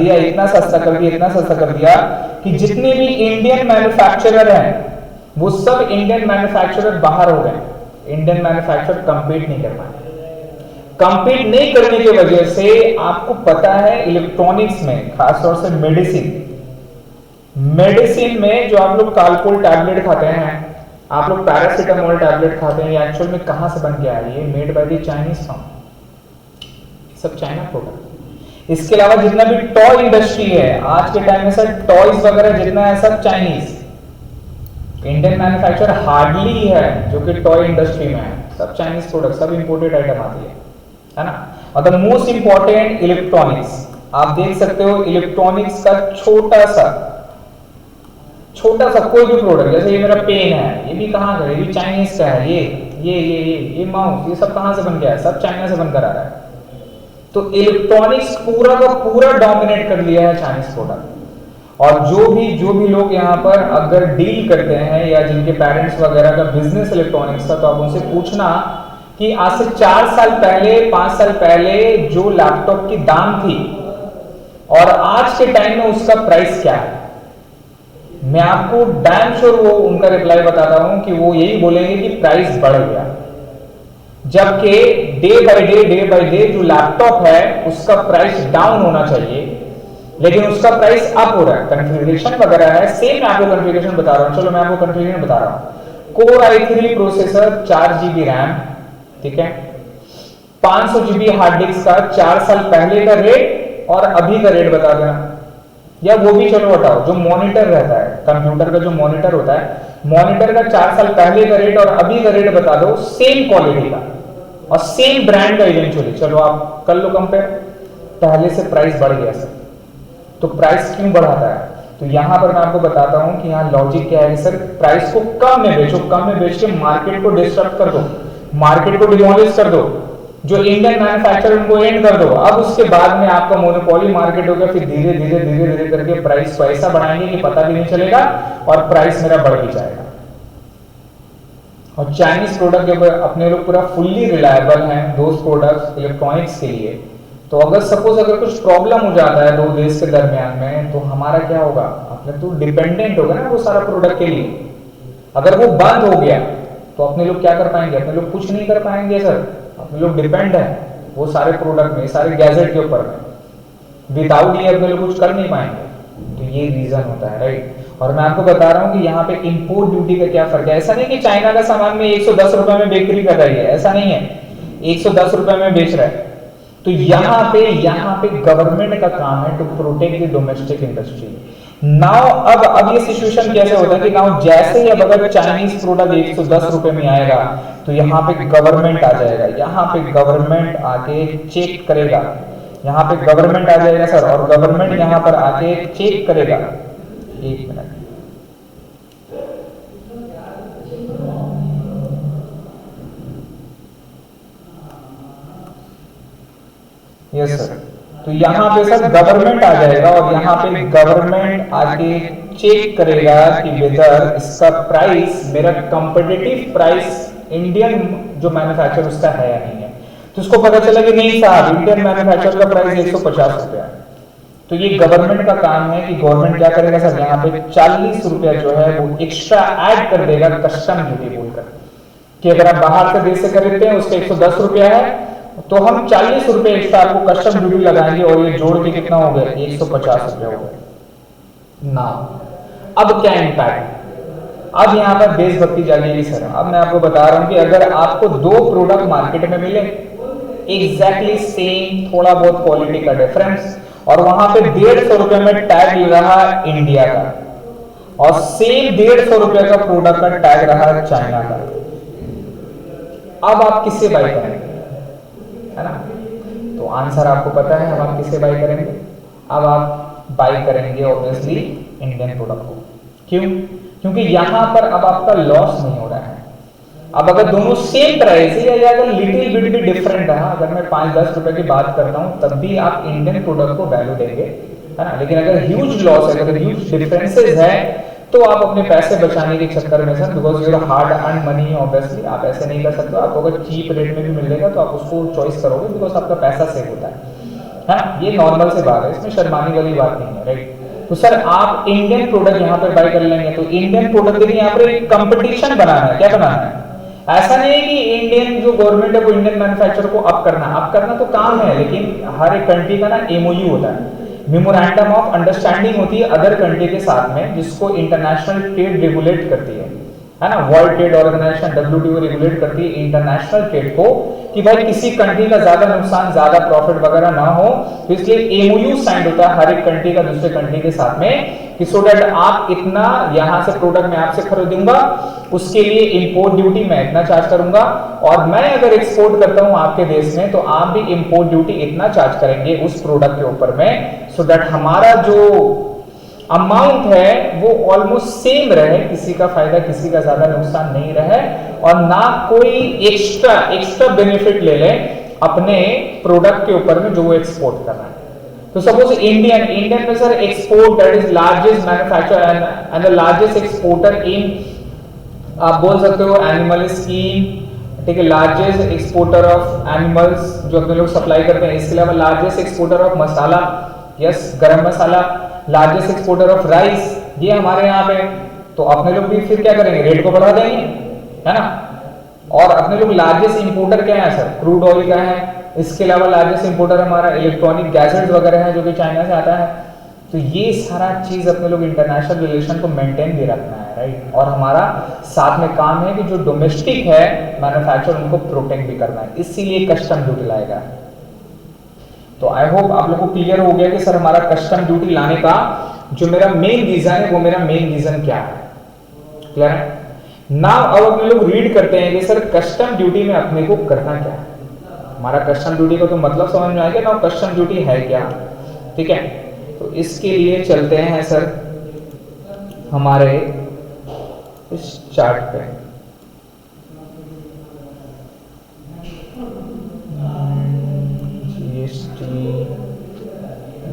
दिया कि जितने भी इंडियन मैन्युफैक्चरर हैं वो सब इंडियन मैन्युफैक्चरर बाहर हो गए। इंडियन मैन्युफैक्चरर कंपीट नहीं कर पाए। कंपीट नहीं करने की वजह से आपको पता है इलेक्ट्रॉनिक्स में, खासतौर से मेडिसिन में जो आप लोग कालपोल टैबलेट खाते हैं, आप लोग पैरासीटामोल टैबलेट खाते हैं, ये एक्चुअल में कहां से बन के आया, ये made by the Chinese firm, सब चाइना प्रोडक्ट। इसके अलावा जितना भी टॉय इंडस्ट्री है आज के टाइम में सर, टॉयज वगैरह जितना है सब चाइनीज। इंडियन मैन्युफैक्चर हार्डली है जो कि टॉय इंडस्ट्री में है, सब चाइनीज प्रोडक्ट, सब इंपोर्टेड आइटम आती है ना। और द मोस्ट इंपॉर्टेंट इलेक्ट्रॉनिक्स, आप देख सकते हो इलेक्ट्रॉनिक्स का छोटा सा कोई भी प्रोडक्ट, जैसे ये मेरा पेन है, ये भी कहां का है, ये भी चाइनीज का है, ये माउस, ये सब कहां से बन गया है, सब चाइना से बनकर आ रहा है। तो इलेक्ट्रॉनिक्स पूरा का पूरा डोमिनेट कर लिया है चाइनीज प्रोडक्ट। और जो भी लोग यहाँ पर अगर डील करते हैं या जिनके पेरेंट्स वगैरह का बिजनेस इलेक्ट्रॉनिक्स का, तो आप उनसे पूछना कि आज से 4 साल पहले 5 साल पहले जो लैपटॉप की दाम थी और आज के टाइम में उसका प्राइस क्या है। मैं आपको डैम श्योर वो उनका रिप्लाई बताता हूं कि वो यही बोलेंगे कि प्राइस बढ़ गया, जबकि डे बाय डे जो लैपटॉप है उसका प्राइस डाउन होना चाहिए, लेकिन उसका प्राइस अप हो रहा है। कॉन्फ़िगरेशन वगैरह है सेम, मैं आपको कॉन्फ़िगरेशन बता रहा हूं, चलो मैं आपको कॉन्फ़िगरेशन बता रहा हूं। Core i3 processor, 4 GB RAM, ठीक है, 500 GB हार्ड डिस्क का 4 साल पहले का रेट और अभी का रेट बता देना, या वो भी चलो हटाओ, जो मॉनिटर रहता है कंप्यूटर का, जो मॉनिटर होता है, मॉनिटर का 4 साल पहले का रेट और अभी का रेट बता दो, सेम क्वालिटी का और सेम ब्रांड का इवेंचुअली, चलो आप कर लो कंपेयर। पहले से प्राइस बढ़ गया सर, तो प्राइस क्यों बढ़ाता है, तो यहां पर मैं आपको बताता हूं कि यहां लॉजिक क्या है सर, प्राइस को कम में बेचो, कम में बेच के मार्केट को डिस्टर्ब कर दो, मार्केट को डिमोलिश कर दो, जो इंडियन मैन्युफैक्चरर उनको एंड कर दो। अब उसके बाद में आपका मोनोपोली मार्केट होगा, फिर धीरे धीरे करके प्राइस को ऐसा बढ़ाएंगे कि पता भी नहीं चलेगा और प्राइस मेरा बढ़ भी जाएगा। और चाइनीज प्रोडक्ट जब अपने लोग पूरा फुल्ली रिलायबल हैं दोस्त प्रोडक्ट्स इलेक्ट्रॉनिक्स के लिए, तो अगर सपोज अगर कुछ प्रॉब्लम हो जाता है दो देश के दरमियान में, तो हमारा क्या होगा, अपने तो डिपेंडेंट होगा ना वो सारा प्रोडक्ट के लिए। अगर वो बंद हो गया तो अपने लोग क्या कर पाएंगे, अपने लोग कुछ नहीं कर पाएंगे सर, अपने लोग डिपेंड है वो सारे प्रोडक्ट में, सारे गैजेट के ऊपर में, विदाउट ये अपने लोग कुछ कर नहीं पाएंगे। तो ये रीजन होता है, राइट। और मैं आपको बता रहा हूं कि यहाँ पे इंपोर्ट ड्यूटी का क्या फर्क है। ऐसा नहीं कि चाइना का सामान में 110 रुपए में बिक्री कर रही है, ऐसा नहीं है, 110 रुपए में बेच रहा है। तो यहाँ पे गवर्नमेंट का काम है to protect the domestic industry. Now अब ये सिचुएशन कैसे होता है कि नाउ जैसे ही अब अगर चाइनीज प्रोडक्ट 110 रुपए में आएगा तो यहाँ पे गवर्नमेंट आ जाएगा, यहाँ पे गवर्नमेंट आके चेक करेगा, यहाँ पे गवर्नमेंट आ जाएगा सर, और गवर्नमेंट यहाँ पर आके चेक करेगा। एक मिनट, यस सर। तो यहाँ पे सर गवर्नमेंट आ जाएगा और यहाँ पे गवर्नमेंट आके चेक करेगा कि वेदर इसका प्राइस मेरा कंपटीटिव प्राइस इंडियन जो मैन्युफैक्चर उसका है या नहीं है। तो उसको पता चला कि नहीं साहब, इंडियन मैन्युफैक्चर का प्राइस 150 रुपया है। तो ये गवर्नमेंट का काम है कि गवर्नमेंट क्या करेगा सर, यहाँ पे 40 रुपया जो है वो एक्स्ट्रा ऐड कर देगा कस्टम ड्यूटी बोलकर, कि अगर आप बाहर से देश से खरीदते हैं उसके 110 रुपया है तो हम 40 रुपए एक्स्ट्रा आपको कस्टम ड्यूटी लगाएंगे और ये जोड़ के कितना हो गया, 150 रुपया हो गया ना। अब क्या इम्पैक्ट, अब यहाँ पर देशभक्ति जागेगी सर। अब मैं आपको बता रहा हूं कि अगर आपको दो प्रोडक्ट मार्केट में मिले एग्जैक्टली सेम, थोड़ा बहुत क्वालिटी का डिफरेंस, और वहां पे 150 रुपए में टैग लग रहा इंडिया का और सेम 150 रुपए का प्रोडक्ट का टैग रहा चाइना का, अब आप किससे बाय करेंगे, है ना? तो आंसर आपको पता है, अब आप किससे बाय करेंगे, अब आप बाय करेंगे ऑब्वियसली इंडियन प्रोडक्ट को। क्यों? क्योंकि यहां पर अब आपका लॉस नहीं हो रहा है। अब अगर दोनों सेम प्राइस है या अगर लिटिल बिट भी डिफरेंट है, अगर मैं 5-10 रुपए की बात करता हूं तब भी आप इंडियन प्रोडक्ट को वैल्यू देंगे, है ना? लेकिन अगर ह्यूज लॉस है, अगर ह्यूज डिफरेंसेस है तो आप अपने पैसे बचाने के चक्कर में sir, because your hard earn money obviously आप ऐसे नहीं कर सकते। आपको अगर चीप रेट में भी मिलेगा तो आप उसको चॉइस करोगे बिकॉज आपका पैसा सेव होता है। ये नॉर्मल से बात है, इसमें शर्माने वाली बात नहीं है, राइट? तो सर आप इंडियन प्रोडक्ट यहाँ पर बाय कर लेंगे तो इंडियन प्रोडक्ट के लिए यहाँ पर एक कंपटीशन बनाना है। क्या बनाना है? ऐसा नहीं है कि इंडियन जो गवर्नमेंट है वो इंडियन मैन्युफैक्चर को अप करना तो काम है, लेकिन हर एक कंट्री का ना एमओयू होता है, मेमोरेंडम ऑफ अंडरस्टैंडिंग होती है अदर कंट्री के साथ में, जिसको इंटरनेशनल ट्रेड रेगुलेट करती है ना? World trade organization WTO regulate करती है इंटरनेशनल ट्रेड को, कि भाई किसी कंट्री का ज्यादा नुकसान, ज्यादा प्रॉफिट वगैरह ना हो। तो इसलिए एमओयू साइन होता है हर एक कंट्री का दूसरे कंट्री के साथ में, कि सो दैट आप इतना यहां से प्रोडक्ट मैं आपसे खरीदूंगा, उसके लिए इंपोर्ट ड्यूटी मैं इतना चार्ज करूंगा, और मैं अगर एक्सपोर्ट करता हूं आपके देश में तो आप भी इंपोर्ट ड्यूटी इतना चार्ज करेंगे उस प्रोडक्ट के ऊपर में, सो दैट हमारा जो अमाउंट है वो ऑलमोस्ट सेम रहे, किसी का फायदा किसी का ज्यादा नुकसान नहीं रहे, और ना कोई एक्स्ट्रा बेनिफिट ले ले अपने प्रोडक्ट के ऊपर में जो वो एक्सपोर्ट कर रहा है। तो सपोज इंडियन में sir export that is largest manufacturer and the largest exporter इन, आप बोल सकते हो एनिमल स्कीन, ठीक है, लार्जेस्ट एक्सपोर्टर ऑफ एनिमल्स जो अपने लोग सप्लाई करते हैं। इसके अलावा largest exporter of masala, yes, गरम मसाला, लार्जेस्ट एक्सपोर्टर ऑफ राइस, ये हमारे यहाँ पे। तो अपने लोग भी फिर क्या करेंगे, रेट को बढ़ा देंगे, है ना? और अपने लोग लार्जेस्ट इंपोर्टर क्या है सर, क्रूड ऑयल का है। इसके अलावा लार्जेस्ट इंपोर्टर हमारा इलेक्ट्रॉनिक गैजेट्स वगैरह है जो कि चाइना से आता है। तो ये सारा चीज अपने लोग इंटरनेशनल रिलेशन को मेंटेन भी रखना है, राइट? और हमारा साथ में काम है कि जो डोमेस्टिक है मैन्युफैक्चर उनको प्रोटेक्ट भी करना है, इसीलिए कस्टम ड्यूटी लाएगा। तो आई होप आप लोगों को क्लियर हो गया कि सर हमारा कस्टम ड्यूटी लाने का जो मेरा मेन रीजन है वो मेरा मेन रीजन क्या है, क्लियर है? नाउ अब अपने लोग रीड करते हैं कि सर कस्टम ड्यूटी में अपने को करना क्या है। हमारा कस्टम ड्यूटी का तो मतलब समझ में आ गया ना, कस्टम ड्यूटी है क्या, ठीक है? तो इसके लिए चलते हैं सर हमारे इस चार्ट पे।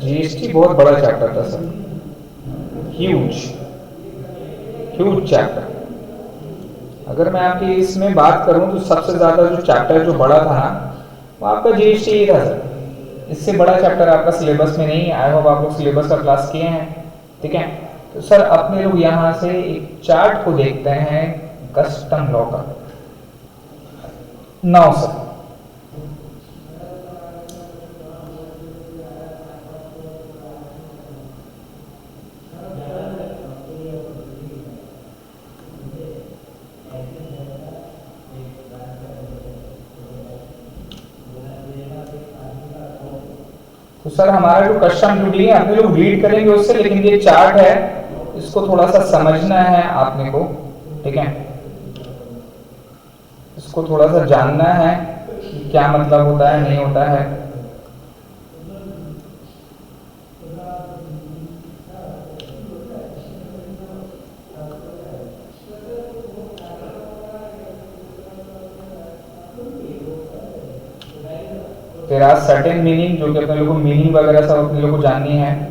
जीएसटी बहुत बड़ा चैप्टर था सर, ह्यूज चैप्टर। अगर मैं आपकी इसमें बात करूं तो सबसे ज्यादा जो चैप्टर जो बड़ा था ना वो आपका जीएसटी ही था सर। इससे बड़ा चैप्टर आपका सिलेबस में नहीं है। आई होप आप लोग सिलेबस का क्लास किए हैं, ठीक है? तो सर अपने लोग यहां से एक चार्ट को देखते हैं कस्टम लॉ का। नाउ सर तो सर हमारा जो कस्टम ड्यूटी है अपने लोग रीड करेंगे उससे, लेकिन ये चार्ट है इसको थोड़ा सा समझना है आपने को, ठीक है, इसको थोड़ा सा जानना है कि क्या मतलब होता है नहीं होता है। देयर आर सर्टेन मीनिंग, जो कि अपने लोगों को मीनिंग वगैरह सब अपने लोगों को जाननी है।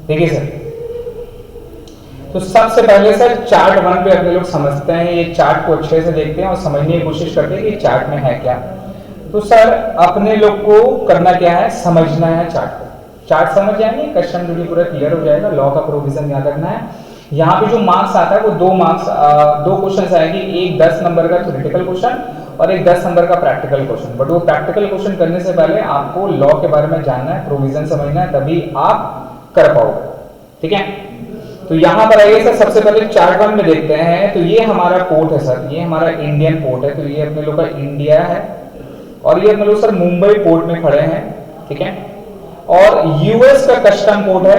देखिए सर, तो सबसे पहले सर चार्ट 1 पे अपने लोग समझते हैं, ये चार्ट को अच्छे से देखते हैं और समझने की कोशिश करते हैं कि चार्ट में है क्या। तो सर अपने लोग को करना क्या है, समझना है चार्ट को। चार्ट समझ जाएंगे, कस्टम ड्यूटी पूरा क्लियर हो जाएगा, लॉ का प्रोविजन याद रखना है। यहाँ पे जो मार्क्स आता है वो दो क्वेश्चन आएंगे, एक 10 नंबर का थ्योरेटिकल क्वेश्चन और एक 10 नंबर का प्रैक्टिकल क्वेश्चन। बट वो प्रैक्टिकल क्वेश्चन करने से पहले आपको लॉ के बारे में जानना है, प्रोविजन समझना है, तभी आप कर पाओगे, ठीक है। तो यहां पर आइए सर, सबसे पहले चार्ट 1 में देखते हैं। तो ये हमारा पोर्ट है सर, ये हमारा इंडियन पोर्ट है, तो ये अपने लोग का इंडिया है और ये अपने लोग सर मुंबई पोर्ट में खड़े हैं, ठीक है। और यूएस का कस्टम पोर्ट है।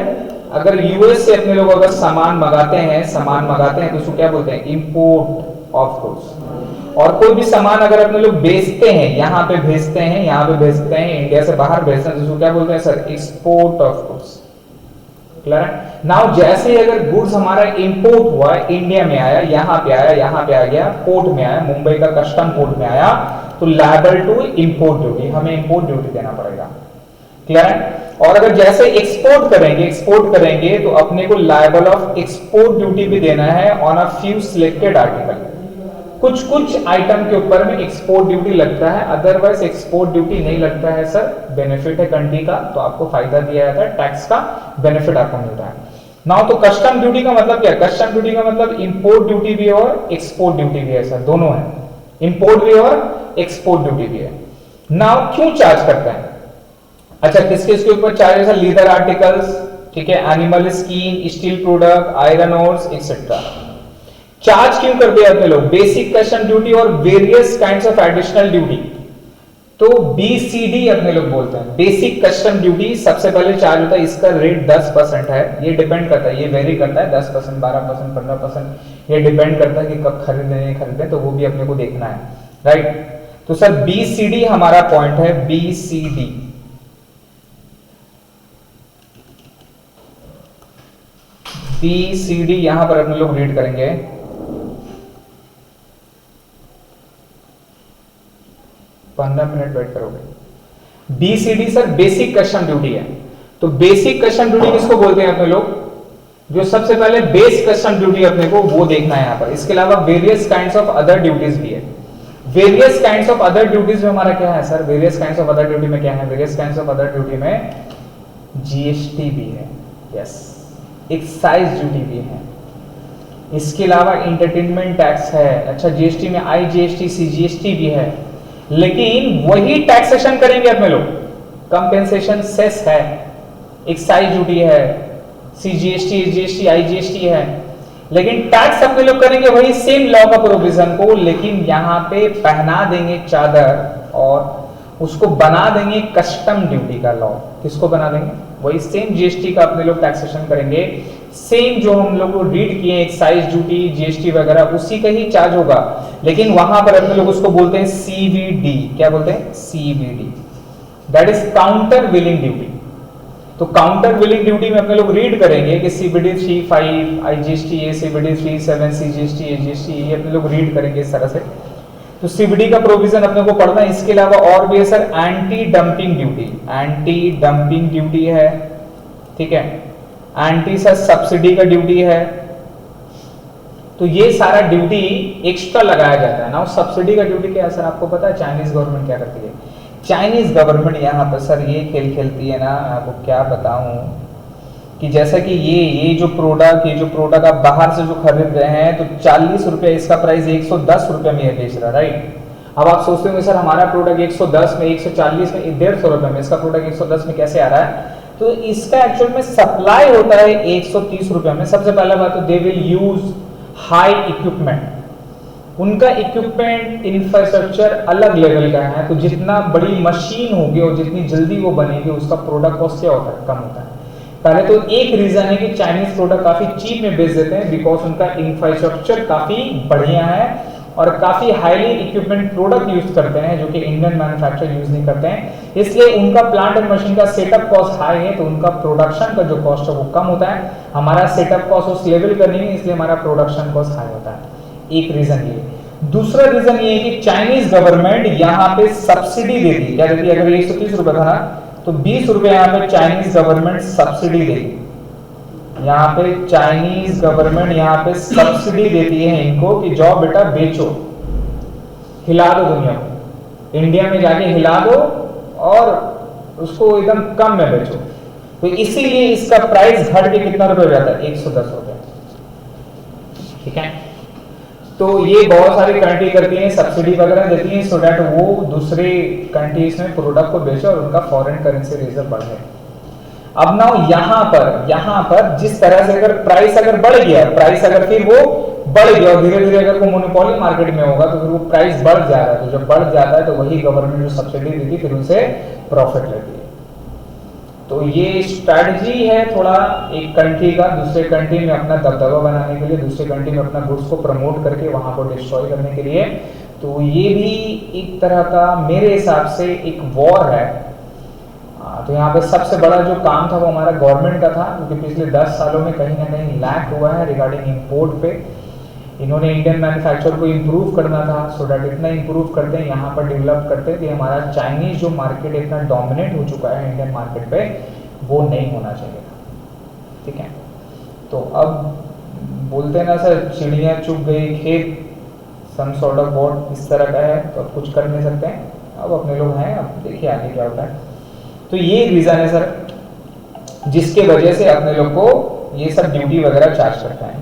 अगर यूएस से अपने लोग अगर सामान मंगाते हैं तो उसको क्या बोलते हैं, इंपोर्ट ऑफ गुड्स। और कोई भी सामान अगर अपने लोग बेचते हैं, यहाँ पे भेजते हैं, इंडिया से बाहर भेजते हैं, तो उसको क्या बोलते हैं sir, export of goods. Clear है। नाउ जैसे ही अगर गुड्स हमारा इंपोर्ट हुआ, इंडिया में आया, यहाँ पे आ गया, पोर्ट में आया, मुंबई का कस्टम पोर्ट में आया, तो लायबल टू इंपोर्ट ड्यूटी, हमें इंपोर्ट ड्यूटी देना पड़ेगा। क्लियर है। और अगर जैसे एक्सपोर्ट करेंगे तो अपने को लायबल ऑफ एक्सपोर्ट ड्यूटी भी देना है on a few selected article. कुछ आइटम के ऊपर में एक्सपोर्ट ड्यूटी लगता है, अदरवाइज एक्सपोर्ट ड्यूटी नहीं लगता है सर। बेनिफिट है कंट्री का, तो आपको फायदा दिया जाता है, टैक्स का बेनिफिट आपको मिलता है। नाउ तो कस्टम ड्यूटी का मतलब क्या है, कस्टम ड्यूटी का मतलब इंपोर्ट ड्यूटी भी और एक्सपोर्ट ड्यूटी भी है सर, दोनों है, इंपोर्ट भी और एक्सपोर्ट ड्यूटी भी है। नाउ क्यों चार्ज करते हैं, अच्छा किसके ऊपर चार्ज है सर, लीदर आर्टिकल्स, ठीक है, animal skin, steel product, iron ores etcetera. Charge क्यों करते हैं अपने लोग, बेसिक कस्टम ड्यूटी और various kinds of additional duty, तो बीसीडी अपने लोग बोलते हैं। बेसिक कस्टम ड्यूटी सबसे पहले चार्ज होता है, इसका रेट 10% है। ये डिपेंड करता है, ये वेरी करता है, 10%, 12%, 15%, ये डिपेंड करता है कि कब खरीदे नहीं खरीदे, तो वो भी अपने को देखना है, राइट। तो सर बीसीडी हमारा पॉइंट है, बीसीडी बीसीडी यहां पर अपने लोग रीड करेंगे। पंद्रह मिनट वेट करोगे। BCD sir basic custom duty है। तो बेसिक कस्टम ड्यूटी किसको बोलते हैं अपने लोग, जो सबसे पहले बेस कस्टम ड्यूटी अपने को वो देखना है यहां पर। इसके अलावा various kinds of other duties भी है। Various kinds of other duties में हमारा क्या है sir, various kinds of other duty में क्या है, various kinds of other duty में जीएसटी भी है, यस, एक्साइज ड्यूटी भी है। इसके अलावा एंटरटेनमेंट टैक्स है, अच्छा जीएसटी में आईजीएसटी, सीजीएसटी भी है। लेकिन वही टैक्सेशन करेंगे अपने लोग, कंपेंसेशन सेस है, एक्साइज ड्यूटी है, सीजीएसटी, एसजीएसटी, आईजीएसटी है, लेकिन टैक्स अपने लोग करेंगे वही सेम लॉ का प्रोविजन को, लेकिन यहाँ पे पहना देंगे चादर और उसको बना देंगे कस्टम ड्यूटी का लॉ। किसको बना देंगे, वही सेम जीएसटी का अपने लोग टैक्सेशन करेंगे, सेम जो हम लोग रीड किए एक्साइज ड्यूटी, जीएसटी वगैरह, उसी का ही चार्ज होगा। लेकिन वहां पर अपने लोग उसको बोलते हैं सीवीडी। क्या बोलते हैं, CVD, that is counter willing duty. तो काउंटर विलिंग ड्यूटी में अपने लोग रीड करेंगे कि सीबीडी 3(5), आईजीएसटी ए, सीबीडी 3(7), सीजीएसटी, एजीएसटी, ये अपने लोग रीड करेंगे इस तरह से। तो सीबीडी का प्रोविजन अपने को पढ़ना है। इसके अलावा और भी है sir, anti dumping duty, anti dumping duty है, ठीक है, एंटी सर सब्सिडी का ड्यूटी है, तो ये सारा ड्यूटी एक्स्ट्रा लगाया जाता है ना। सब्सिडी का ड्यूटी क्या है सर, आपको पता है चाइनीज गवर्नमेंट क्या करती है? चाइनीज गवर्नमेंट यहाँ पर सर ये खेल खेलती है ना, आपको क्या बताऊं कि जैसा कि ये जो प्रोडक्ट आप बाहर से जो खरीद रहे हैं तो 40 रुपये इसका प्राइस 110 रुपये में ये बेच रहा है, राइट। अब आप सोचते होंगे सर हमारा प्रोडक्ट 110 में 140 में 150 रुपये में, इसका प्रोडक्ट 110 में कैसे आ रहा है? तो इसका एक्चुअल में सप्लाई होता है 130 रुपये में। सबसे पहला बात तो they will use high equipment, उनका इक्विपमेंट इंफ्रास्ट्रक्चर अलग लेवल का है, तो जितना बड़ी मशीन होगी और जितनी जल्दी वो बनेगी उसका प्रोडक्ट कॉस्ट क्या होता है, कम होता है। पहले तो एक रीजन है कि चाइनीज प्रोडक्ट काफी चीप में बेच देते हैं बिकॉज उनका इंफ्रास्ट्रक्चर काफी बढ़िया है और काफी हाईली इक्विपमेंट प्रोडक्ट यूज करते हैं जो कि इंडियन मैन्युफैक्चर यूज नहीं करते हैं, इसलिए उनका प्लांट एंड मशीन का सेटअप कॉस्ट हाई है, तो उनका प्रोडक्शन का जो कॉस्ट है वो कम होता है। हमारा सेटअप कॉस्ट उस लेवल का नहीं है, इसलिए हमारा प्रोडक्शन कॉस्ट हाई होता है। एक रीजन ये। दूसरा रीजन ये है कि चाइनीज गवर्नमेंट यहाँ पे सब्सिडी देती है। क्या देती है? अगर 130 रुपए था ना तो 20 रुपए यहाँ पे चाइनीज गवर्नमेंट सब्सिडी देती है। यहाँ पे चाइनीज गवर्नमेंट यहाँ पे सब्सिडी देती है इनको कि जाओ बेटा बेचो, हिला दो दुनिया को, इंडिया में जाके हिला दो और उसको एकदम कम में बेचो। तो इसीलिए इसका प्राइस घट के कितना रुपए हो जाता है? 110 रुपए। ठीक है, तो ये बहुत सारी कंट्री करती हैं, सब्सिडी वगैरह देती हैं सो दैट वो दूसरे कंट्रीज में प्रोडक्ट को बेचे और उनका फॉरेन करेंसी रिजर्व बढ़े। अब ना यहाँ पर जिस तरह से अगर प्राइस अगर बढ़ गया, प्राइस अगर फिर वो बढ़ गया और धीरे धीरे अगर वो मोनोपोली मार्केट में होगा तो फिर वो प्राइस बढ़ जाएगा। तो जब बढ़ जाता है तो वही गवर्नमेंट जो सब्सिडी देती है फिर उनसे प्रॉफिट लेती है। तो ये स्ट्रैटेजी है थोड़ा एक कंट्री का दूसरे कंट्री में अपना दबदबा बनाने के लिए, दूसरे कंट्री में अपना गुड्स को प्रमोट करके वहां को डिस्ट्रॉय करने के लिए। तो ये भी एक तरह का मेरे हिसाब से एक वॉर है। तो यहाँ पे सबसे बड़ा जो काम था वो हमारा गवर्नमेंट का था, क्योंकि पिछले 10 सालों में कहीं ना कहीं लैक हुआ है रिगार्डिंग इंपोर्ट पे। इन्होंने इंडियन मैन्युफैक्चर को इंप्रूव करना था सो दैट इतना इंप्रूव करते हैं यहाँ पर डेवलप करते हैं कि हमारा चाइनीज जो मार्केट इतना डोमिनेट हो चुका है इंडियन मार्केट पे वो नहीं होना चाहिए था। ठीक है, तो अब बोलते हैं ना सर चिड़िया चुग गई खेत, सम सॉर्ट ऑफ वॉट इस तरह का है, तो अब कुछ कर नहीं सकते हैं। अब अपने लोग हैं, अब देखिए आगे क्या होता है। तो ये रीजन है सर जिसके वजह से अपने लोग को ये सब ड्यूटी वगैरह चार्ज करता है।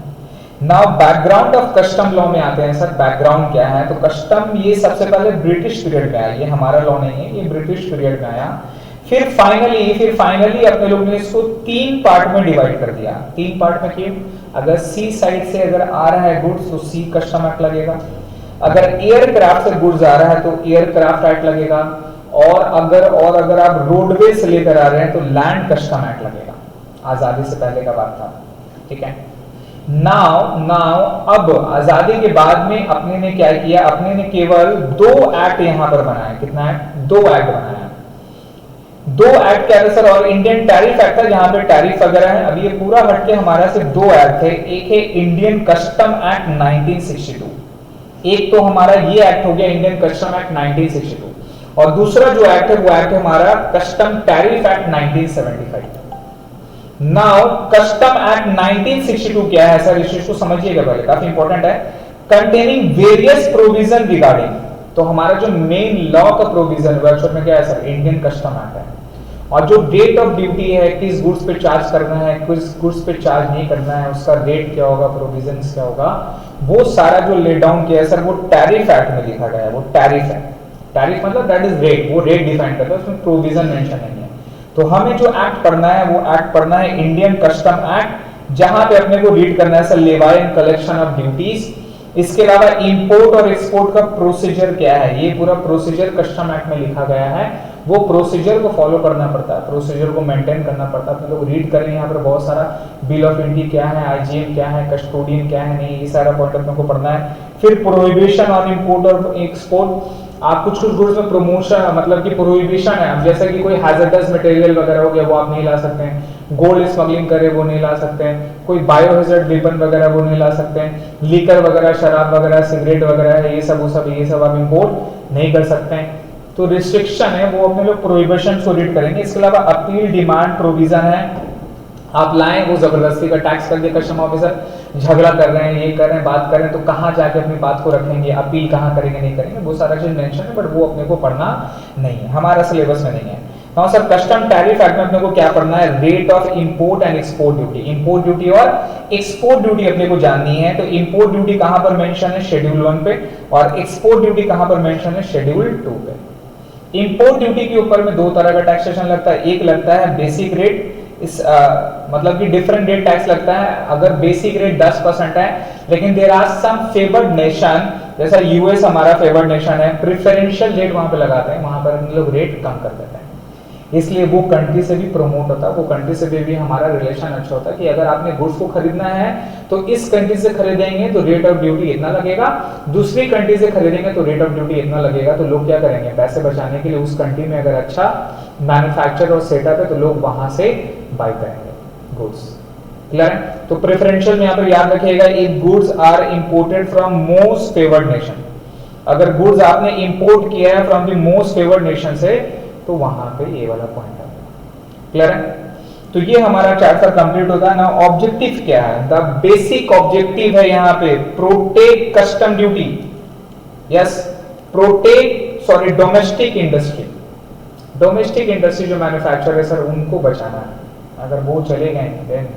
Now background of custom law में आते हैं सर। बैकग्राउंड क्या है? तो कस्टम ये सबसे पहले ब्रिटिश पीरियड में आया, ये हमारा लॉ नहीं है, ये ब्रिटिश पीरियड में आया। फिर फाइनली अपने लोग ने इसको 3 पार्ट में डिवाइड कर दिया। 3 पार्ट में क्यों? अगर सी साइड से अगर आ रहा है गुड्स तो सी कस्टम एक्ट लगेगा, अगर एयरक्राफ्ट से गुड्स आ रहा है तो एयरक्राफ्ट एक्ट लगेगा, और अगर आप रोडवे से लेकर आ रहे हैं तो लैंड कस्टम एक्ट लगेगा। आजादी से पहले का बात था। ठीक है, नाउ अब आजादी के बाद में अपने ने क्या किया? अपने ने केवल 2 एक्ट यहां पर बनाए। कितना है? 2 एक्ट बनाया। 2 एक्ट क्या है सर? और इंडियन टैरिफ एक्ट था जहां पे टैरिफ वगैरह है। अब ये पूरा हटके हमारा सिर्फ 2 एक्ट थे। एक है इंडियन कस्टम एक्ट 1962, एक तो हमारा ये एक्ट हो गया इंडियन कस्टम एक्ट 1962, और दूसरा जो एक्ट है वो एक्ट है हमारा custom tariff act 1975। Now custom act 1962 क्या है सर? इस चीज को समझिएगा पहले, काफी इंपॉर्टेंट है। कंटेनिंग वेरियस प्रोविजन रिगार्डिंग, तो हमारा जो मेन लॉ का प्रोविजन वर्कशॉप में क्या है सर? इंडियन कस्टम एक्ट है। और जो रेट ऑफ ड्यूटी है, किस गुड्स पे चार्ज करना है, किस गुड्स पे चार्ज नहीं करना है, उसका रेट क्या होगा, प्रोविजन क्या होगा, वो सारा जो ले डाउन किया है सर वो टैरिफ एक्ट में लिखा गया है। वो टैरिफ है, टैरिफ मतलब दैट इज रेट, वो रेट डिफाइन करता है, उसमें प्रोविजन मेंशन नहीं है। तो हमें जो एक्ट पढ़ना है वो एक्ट पढ़ना है इंडियन कस्टम एक्ट, जहां पे अपने को रीड करना है sir लेवाई and collection of duties. इसके अलावा इंपोर्ट और एक्सपोर्ट का प्रोसीजर क्या है, ये पूरा प्रोसीजर कस्टम एक्ट में लिखा गया है। वो प्रोसीजर को फॉलो करना पड़ता है, प्रोसीजर को मेंटेन करना पड़ता है। अपने लोग रीड करें यहाँ पर बहुत सारा बिल ऑफ एंट्री क्या है, आईजीएम क्या है, कस्टोडियन क्या है, नहीं, ये सारा पॉइंट अपने को पढ़ना है। फिर प्रोहिबिशन ऑन इंपोर्ट और एक्सपोर्ट, आप कुछ गुड्स में प्रमोशन मतलब कि प्रोहिबिशन है। अब जैसे कि कोई हैजर्डस मटेरियल वगैरह हो गया वो आप नहीं ला सकते हैं, गोल्ड स्मगलिंग करे वो नहीं ला सकते हैं, कोई बायोहैजर्ड वेपन वगैरह वो नहीं ला सकते हैं, लीकर वगैरह, शराब वगैरह, सिगरेट वगैरह है, ये सब आप इंपोर्ट नहीं कर सकते हैं। तो रिस्ट्रिक्शन है वो अपने लोग प्रोहिबिशन को रीड करेंगे। इसके अलावा अपील डिमांड प्रोविजन है, आप लाएं वो जबरदस्ती का टैक्स कर दिया कस्टम ऑफिसर, झगड़ा कर रहे हैं, ये कर रहे हैं, बात कर रहे हैं, तो कहाँ जाके अपनी बात को रखेंगे, अपील कहाँ करेंगे, नहीं करेंगे, वो सारा चीज मेंशन है, बट वो अपने को पढ़ना नहीं है, हमारा सिलेबस में नहीं है। Now sir custom tariff act में अपने को क्या पढ़ना है, rate of import and export duty, import duty और एक्सपोर्ट ड्यूटी अपने को जाननी है। तो इंपोर्ट ड्यूटी कहां पर मेंशन है, शेड्यूल 1 पे, और एक्सपोर्ट ड्यूटी कहां पर मेंशन है, शेड्यूल 2 पे। इंपोर्ट ड्यूटी के ऊपर में दो तरह का टैक्सेशन लगता है, एक लगता है बेसिक रेट, इस मतलब कि डिफरेंट रेट टैक्स लगता है। अगर बेसिक रेट 10% है, लेकिन there are some favoured nation, जैसा यूएस हमारा फेवर्ड नेशन है, प्रेफरेंशियल रेट वहां पे लगाते हैं, वहां पर हम लोग रेट कम कर देते हैं, इसलिए वो कंट्री से भी प्रमोट होता है, वो कंट्री से भी हमारा रिलेशन अच्छा होता है कि अगर आपने गुड्स को खरीदना है तो इस कंट्री से खरीदेंगे तो रेट ऑफ ड्यूटी इतना लगेगा, दूसरी कंट्री से खरीदेंगे तो रेट ऑफ ड्यूटी इतना लगेगा। तो लोग क्या करेंगे, पैसे बचाने के लिए उस कंट्री में अगर अच्छा मैन्युफैक्चर और सेटअप है तो लोग वहां से बाय करेंगे गुड्स। क्लियर है? तो प्रेफरेंशियल में यहाँ पर याद रखिएगा, if goods are imported from most favoured nation, अगर गुड्स आपने इंपोर्ट किया है from the most favoured nation से, तो वहां पे ये वाला पॉइंट है। क्लियर है? तो ये हमारा चैप्टर कंप्लीट होता है ना। ऑब्जेक्टिव क्या है, द बेसिक ऑब्जेक्टिव है यहाँ पे protect custom duty, yes, protect sorry domestic industry, domestic industry जो मैन्युफैक्चर है सर उनको बचाना है। अगर वो चले गए देन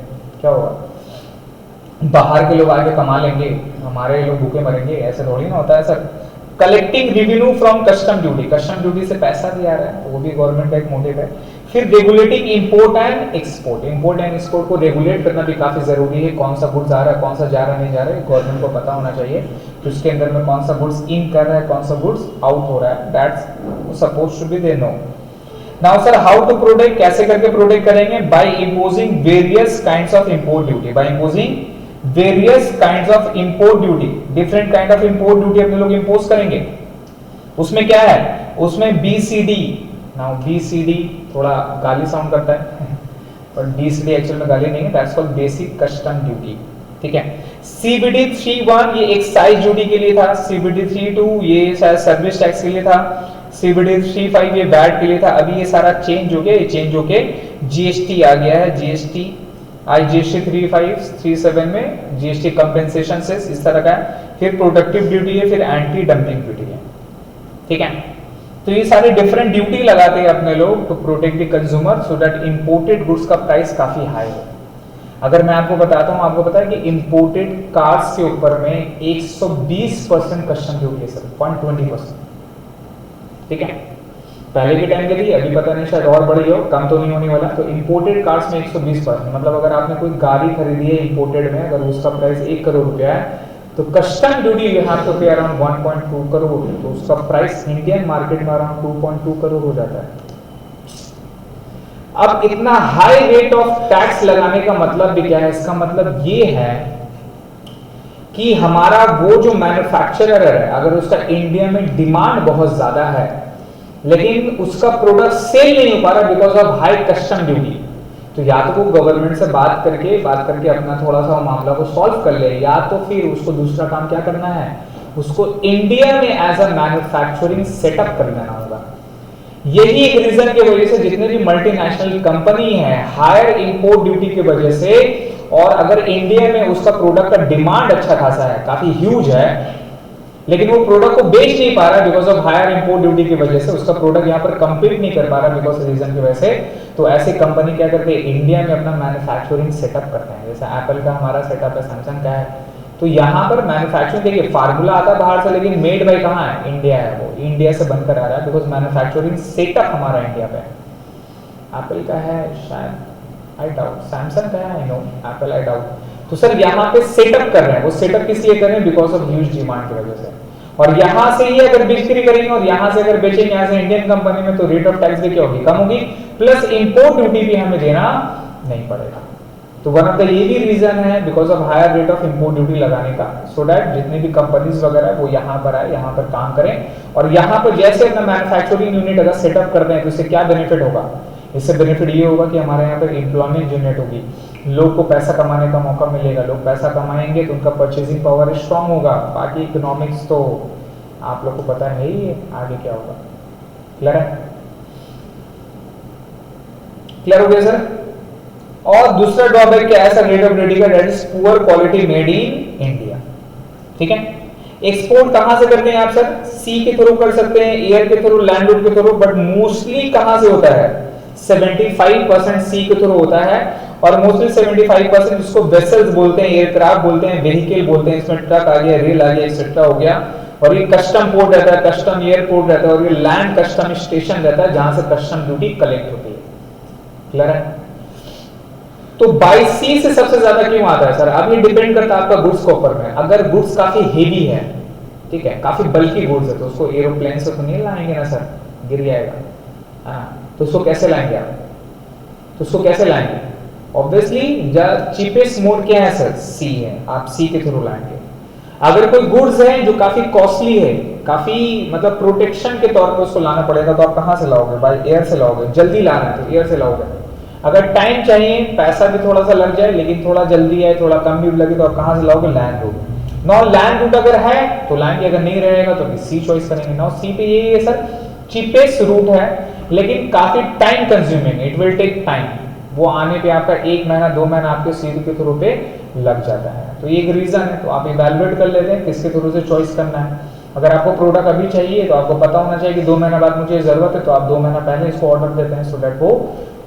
क्या होगा, बाहर के लोग आके कमा लेंगे, हमारे लोग भूखे मरेंगे, ऐसे थोड़ी ना होता है sir. Collecting revenue from custom duty, custom duty से पैसा भी आ रहा है, वो भी गवर्नमेंट का एक मोटिव है। फिर regulating import and export, import and export को रेगुलेट करना भी काफी जरूरी है, कौन सा गुड्स आ रहा है, कौन सा जा रहा नहीं जा रहा है, गवर्नमेंट को पता होना चाहिए कि उसके अंदर में कौन सा गुड्स इन कर रहा है, कौन सा गुड्स आउट हो रहा है, that's suppose to be they know. Now sir how to protect, कैसे करके प्रोटेक्ट करेंगे, by imposing various kinds of import duty, by imposing various kinds of import duty, different kind of import duty अपने लोग impose करेंगे। उसमें क्या है, उसमें बीसीडी, नाउ बीसीडी थोड़ा गाली साउंड करता है पर बीसीडी एक्चुअल में गाली नहीं है, that's called basic custom duty, ठीक है। सीबीडी 3(1) ये एक्साइज ड्यूटी के लिए था, सीबीडी 3(2) ये शायद सर्विस टैक्स के लिए था, सीबीडी 3(5) ये वैट के लिए था। अभी ये सारा चेंज हो गया, ये चेंज होके जीएसटी आ गया है, जीएसटी जीएसटी 3(5) 3(7) में जीएसटी कंपेंसेशन से इस तरह का है। फिर प्रोडक्टिव ड्यूटी है, फिर एंटी डंपिंग ड्यूटी है, ठीक है। तो ये सारे डिफरेंट ड्यूटी लगाते हैं अपने लोग to protect the consumer so that imported goods का प्राइस काफी हाई हो। अगर मैं आपको बताता हूं, आपको पता है कि इंपोर्टेड कार्स के ऊपर में 120% कस्टम ड्यूटी है सर, 0.20%, ठीक है। पहले के टाइम के लिए, अभी पता नहीं शायद और बढ़ी हो, कम तो नहीं होने वाला। तो इंपोर्टेड कार्स में 120%, मतलब अगर आपने कोई गाड़ी खरीदी है इंपोर्टेड में, अगर उसका प्राइस 1 करोड़ रुपया है तो custom duty you have to pay around 1.2 crore, तो उसका प्राइस इंडियन मार्केट में अराउंड 2.2 करोड़ हो जाता है। अब इतना हाई रेट ऑफ टैक्स लगाने का मतलब भी क्या है, इसका मतलब ये है कि हमारा वो जो मैन्युफैक्चरर है, अगर उसका इंडिया में डिमांड बहुत ज्यादा है लेकिन उसका प्रोडक्ट सेल नहीं हो पा रहा because of high custom duty, तो या तो वो गवर्नमेंट से बात करके अपना थोड़ा सा मामला को सॉल्व कर ले, या तो फिर उसको दूसरा काम क्या करना है, उसको इंडिया में एज अ मैन्युफैक्चरिंग सेटअप कर लेना होगा। यही एक रीजन की वजह से जितने भी मल्टीनेशनल कंपनी है, हायर इंपोर्ट ड्यूटी की वजह से, और अगर इंडिया में उसका प्रोडक्ट का डिमांड अच्छा खासा है, काफी ह्यूज है, लेकिन वो प्रोडक्ट को बेच नहीं पा रहा because of higher import duty की वजह से, उसका प्रोडक्ट यहाँ पर कंपीट नहीं कर पा रहा बिकॉज रीजन की वजह से, तो ऐसे कंपनी क्या करते हैं, इंडिया में अपना मैन्युफैक्चरिंग सेटअप करते हैं। जैसे एप्पल का हमारा सेटअप है, सैमसंग का है, तो यहाँ पर मैन्युफैक्चरिंग, देखिए फार्मूला आता है बाहर से, लेकिन मेड बाय कहाँ है, इंडिया है, वो इंडिया से बनकर आ रहा है बिकॉज मैन्युफैक्चरिंग सेटअप हमारा इंडिया पे है। एप्पल का है शायद, आई डाउट, सैमसंग का है, I know, Apple I doubt. तो सर यहाँ पे सेटअप कर रहे हैं, वो सेटअप किस लिए कर रहे हैं, बिकॉज ऑफ ह्यूज डिमांड की वजह से। और यहां से ही अगर बिक्री करेंगे और यहां से अगर बेचेंगे यहाँ से इंडियन कंपनी में, तो रेट ऑफ टैक्स भी क्या होगी, कम होगी, प्लस इंपोर्ट ड्यूटी भी हमें देना नहीं पड़ेगा। तो वन ऑफ द ये भी रीजन है because of higher rate of import duty लगाने का, सो दैट जितने भी कंपनीज वगैरह है वो यहाँ पर आए, यहाँ पर काम करें, और यहाँ पर जैसे अपना मैन्युफैक्चरिंग यूनिट अगर सेटअप करते हैं तो इससे क्या बेनिफिट होगा, इससे बेनिफिट ये होगा कि हमारे यहाँ पर एम्प्लॉयमेंट जनरेट होगी, लोग को पैसा कमाने का मौका मिलेगा, लोग पैसा कमाएंगे तो उनका परचेजिंग पावर स्ट्रांग होगा। बाकी इकोनॉमिक्स तो आप लोग को पता है ही आगे क्या होगा। क्लियर है, क्लियर हो गया सर? और दूसरा ड्रॉबैक क्या है सर रेट ऑफ रेडी का, that is poor quality made in India. ठीक है, एक्सपोर्ट कहां से करते हैं आप सर? सी के थ्रू कर सकते हैं, एयर के थ्रू, लैंड रूट के थ्रू, बट मोस्टली कहां से होता है? 75% सी के थ्रू होता है, और मोस्टली 75% जिसको वेसल्स बोलते हैं, एयरक्राफ्ट बोलते हैं, व्हीकल बोलते हैं, इसमें ट्रक आ गया, रेल आ गया, एक्सेट्रा हो गया, और ये कस्टम पोर्ट रहता है, कस्टम एयरपोर्ट रहता है, और ये लैंड कस्टम स्टेशन रहता है जहां से कस्टम ड्यूटी कलेक्ट होती है। क्लियर है? तो बाई सी से सबसे ज्यादा क्यों आता है सर? अब ये डिपेंड करता है आपका गुड्स के ऊपर में। अगर गुड्स काफी हेवी है, ठीक है, काफी बल्की गुड्स है, तो उसको एरोप्लेन से तो नहीं लाएंगे ना सर, गिर जाएगा। हाँ, तो उसको कैसे लाएंगे आप? तो उसको कैसे लाएंगे? ऑब्वियसली चीपेस्ट मोड क्या है सर? सी है, आप सी के थ्रू लाएंगे। अगर कोई गुड्स है जो काफी कॉस्टली है, काफी मतलब प्रोटेक्शन के तौर पे उसको लाना पड़ेगा, तो आप कहां से लाओगे? बाय एयर से लाओगे। जल्दी लाना है तो एयर से लाओगे। अगर टाइम चाहिए, पैसा भी थोड़ा सा लग जाए, लेकिन थोड़ा जल्दी है, थोड़ा कम भी लगे, तो आप कहां से लाओगे? Land route. Now land route अगर है तो लाएंगे, अगर नहीं रहेगा तो सी चॉइस करेंगे। नाउ सी पे यही है सर, चीपेस्ट रूट है, लेकिन काफी time consuming, it will take time. वो आने पे आपका 1 महीना 2 महीना आपके सी के थ्रू पे लग जाता है। तो ये एक रीजन है, तो आप इवैल्यूएट कर लेते हैं किसके थ्रू से चॉइस करना है। अगर आपको प्रोडक्ट अभी चाहिए तो आपको पता होना चाहिए कि 2 महीना बाद मुझे जरूरत है, तो आप 2 महीना पहले इसको ऑर्डर देते हैं, सो दैट वो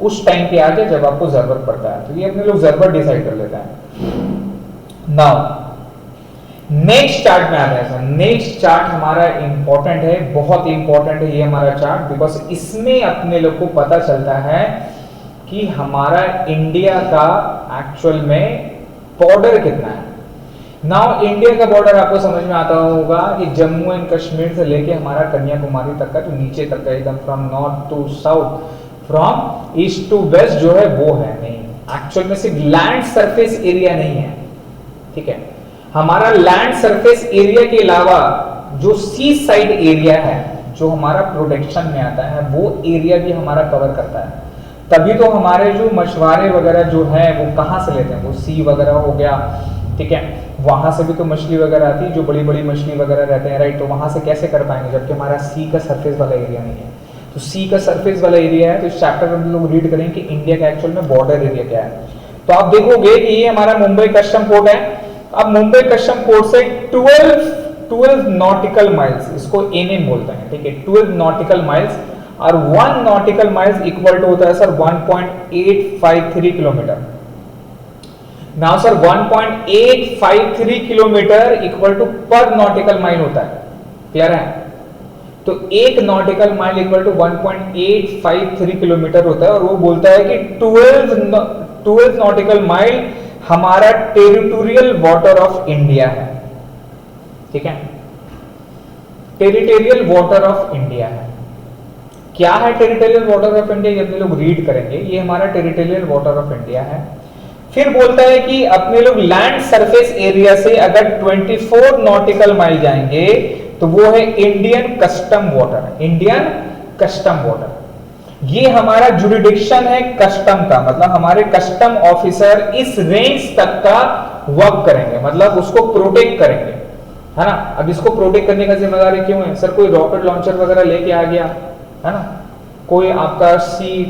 उस टाइम पे आ जाए जब आपको जरूरत पड़ता है। तो ये अपने लोग जरूरत डिसाइड कर लेते हैं। नाउ नेक्स्ट चार्ट में आते हैं सर। नेक्स्ट चार्ट हमारा इंपॉर्टेंट है, बहुत इंपॉर्टेंट है ये हमारा चार्ट, बिकॉज इसमें अपने लोग को पता चलता है कि हमारा इंडिया का एक्चुअल में बॉर्डर कितना है। नाउ इंडिया का बॉर्डर आपको समझ में आता होगा कि जम्मू एंड कश्मीर से लेके हमारा कन्याकुमारी तक का, जो नीचे तक का एकदम from north to south, from east to west जो है वो है। नहीं, एक्चुअल में सिर्फ लैंड सरफेस एरिया नहीं है, ठीक है। हमारा लैंड सरफेस एरिया के अलावा जो सी साइड एरिया है, जो हमारा प्रोटेक्शन में आता है, वो एरिया भी हमारा कवर करता है। तभी तो हमारे जो मछुआरे वगैरह जो है वो कहाँ से लेते हैं? वो सी वगैरह हो गया, ठीक है, वहां से भी तो मछली वगैरह आती है, जो बड़ी बड़ी मछली वगैरह रहते हैं, राइट। तो वहां से कैसे कर पाएंगे जबकि हमारा सी का सरफेस वाला एरिया नहीं है। तो सी का सरफेस वाला एरिया है, तो इस चैप्टर में हम लोग रीड करेंगे कि इंडिया का एक्चुअल में बॉर्डर एरिया क्या है। तो आप देखोगे कि ये हमारा मुंबई कस्टम पोर्ट है। अब मुंबई कस्टम पोर्ट से 12 नॉटिकल माइल्स, इसको एनएम बोलते हैं, ठीक है, 12 नॉटिकल माइल्स, और 1 नॉटिकल माइल्स इक्वल टू होता है sir 1.853 kilometre. Now sir 1.853 kilometre equal to per nautical mile होता है। क्लियर है? तो 1 nautical mile equal to 1.853 kilometre होता है, और वो बोलता है कि 12 नॉटिकल माइल हमारा टेरिटोरियल वाटर ऑफ इंडिया है, ठीक है, टेरिटोरियल वाटर ऑफ इंडिया है। क्या है टेरिटोरियल वाटर ऑफ इंडिया? ये अपने लोग रीड करेंगे। ये हमारा टेरिटोरियल वाटर ऑफ इंडिया है। फिर बोलता है कि अपने लोग लैंड सरफेस एरिया से अगर 24 नॉटिकल माइल जाएंगे तो वो है Indian custom water. Indian custom water, ये हमारा जुरिडिक्शन है कस्टम का, मतलब हमारे कस्टम ऑफिसर इस रेंज तक का वर्क करेंगे, मतलब उसको प्रोटेक्ट करेंगे, है ना। अब इसको प्रोटेक्ट करने का जिम्मेदारी क्यों है सर? कोई रॉकेट लॉन्चर वगैरह लेके आ गया, है ना, कोई आपका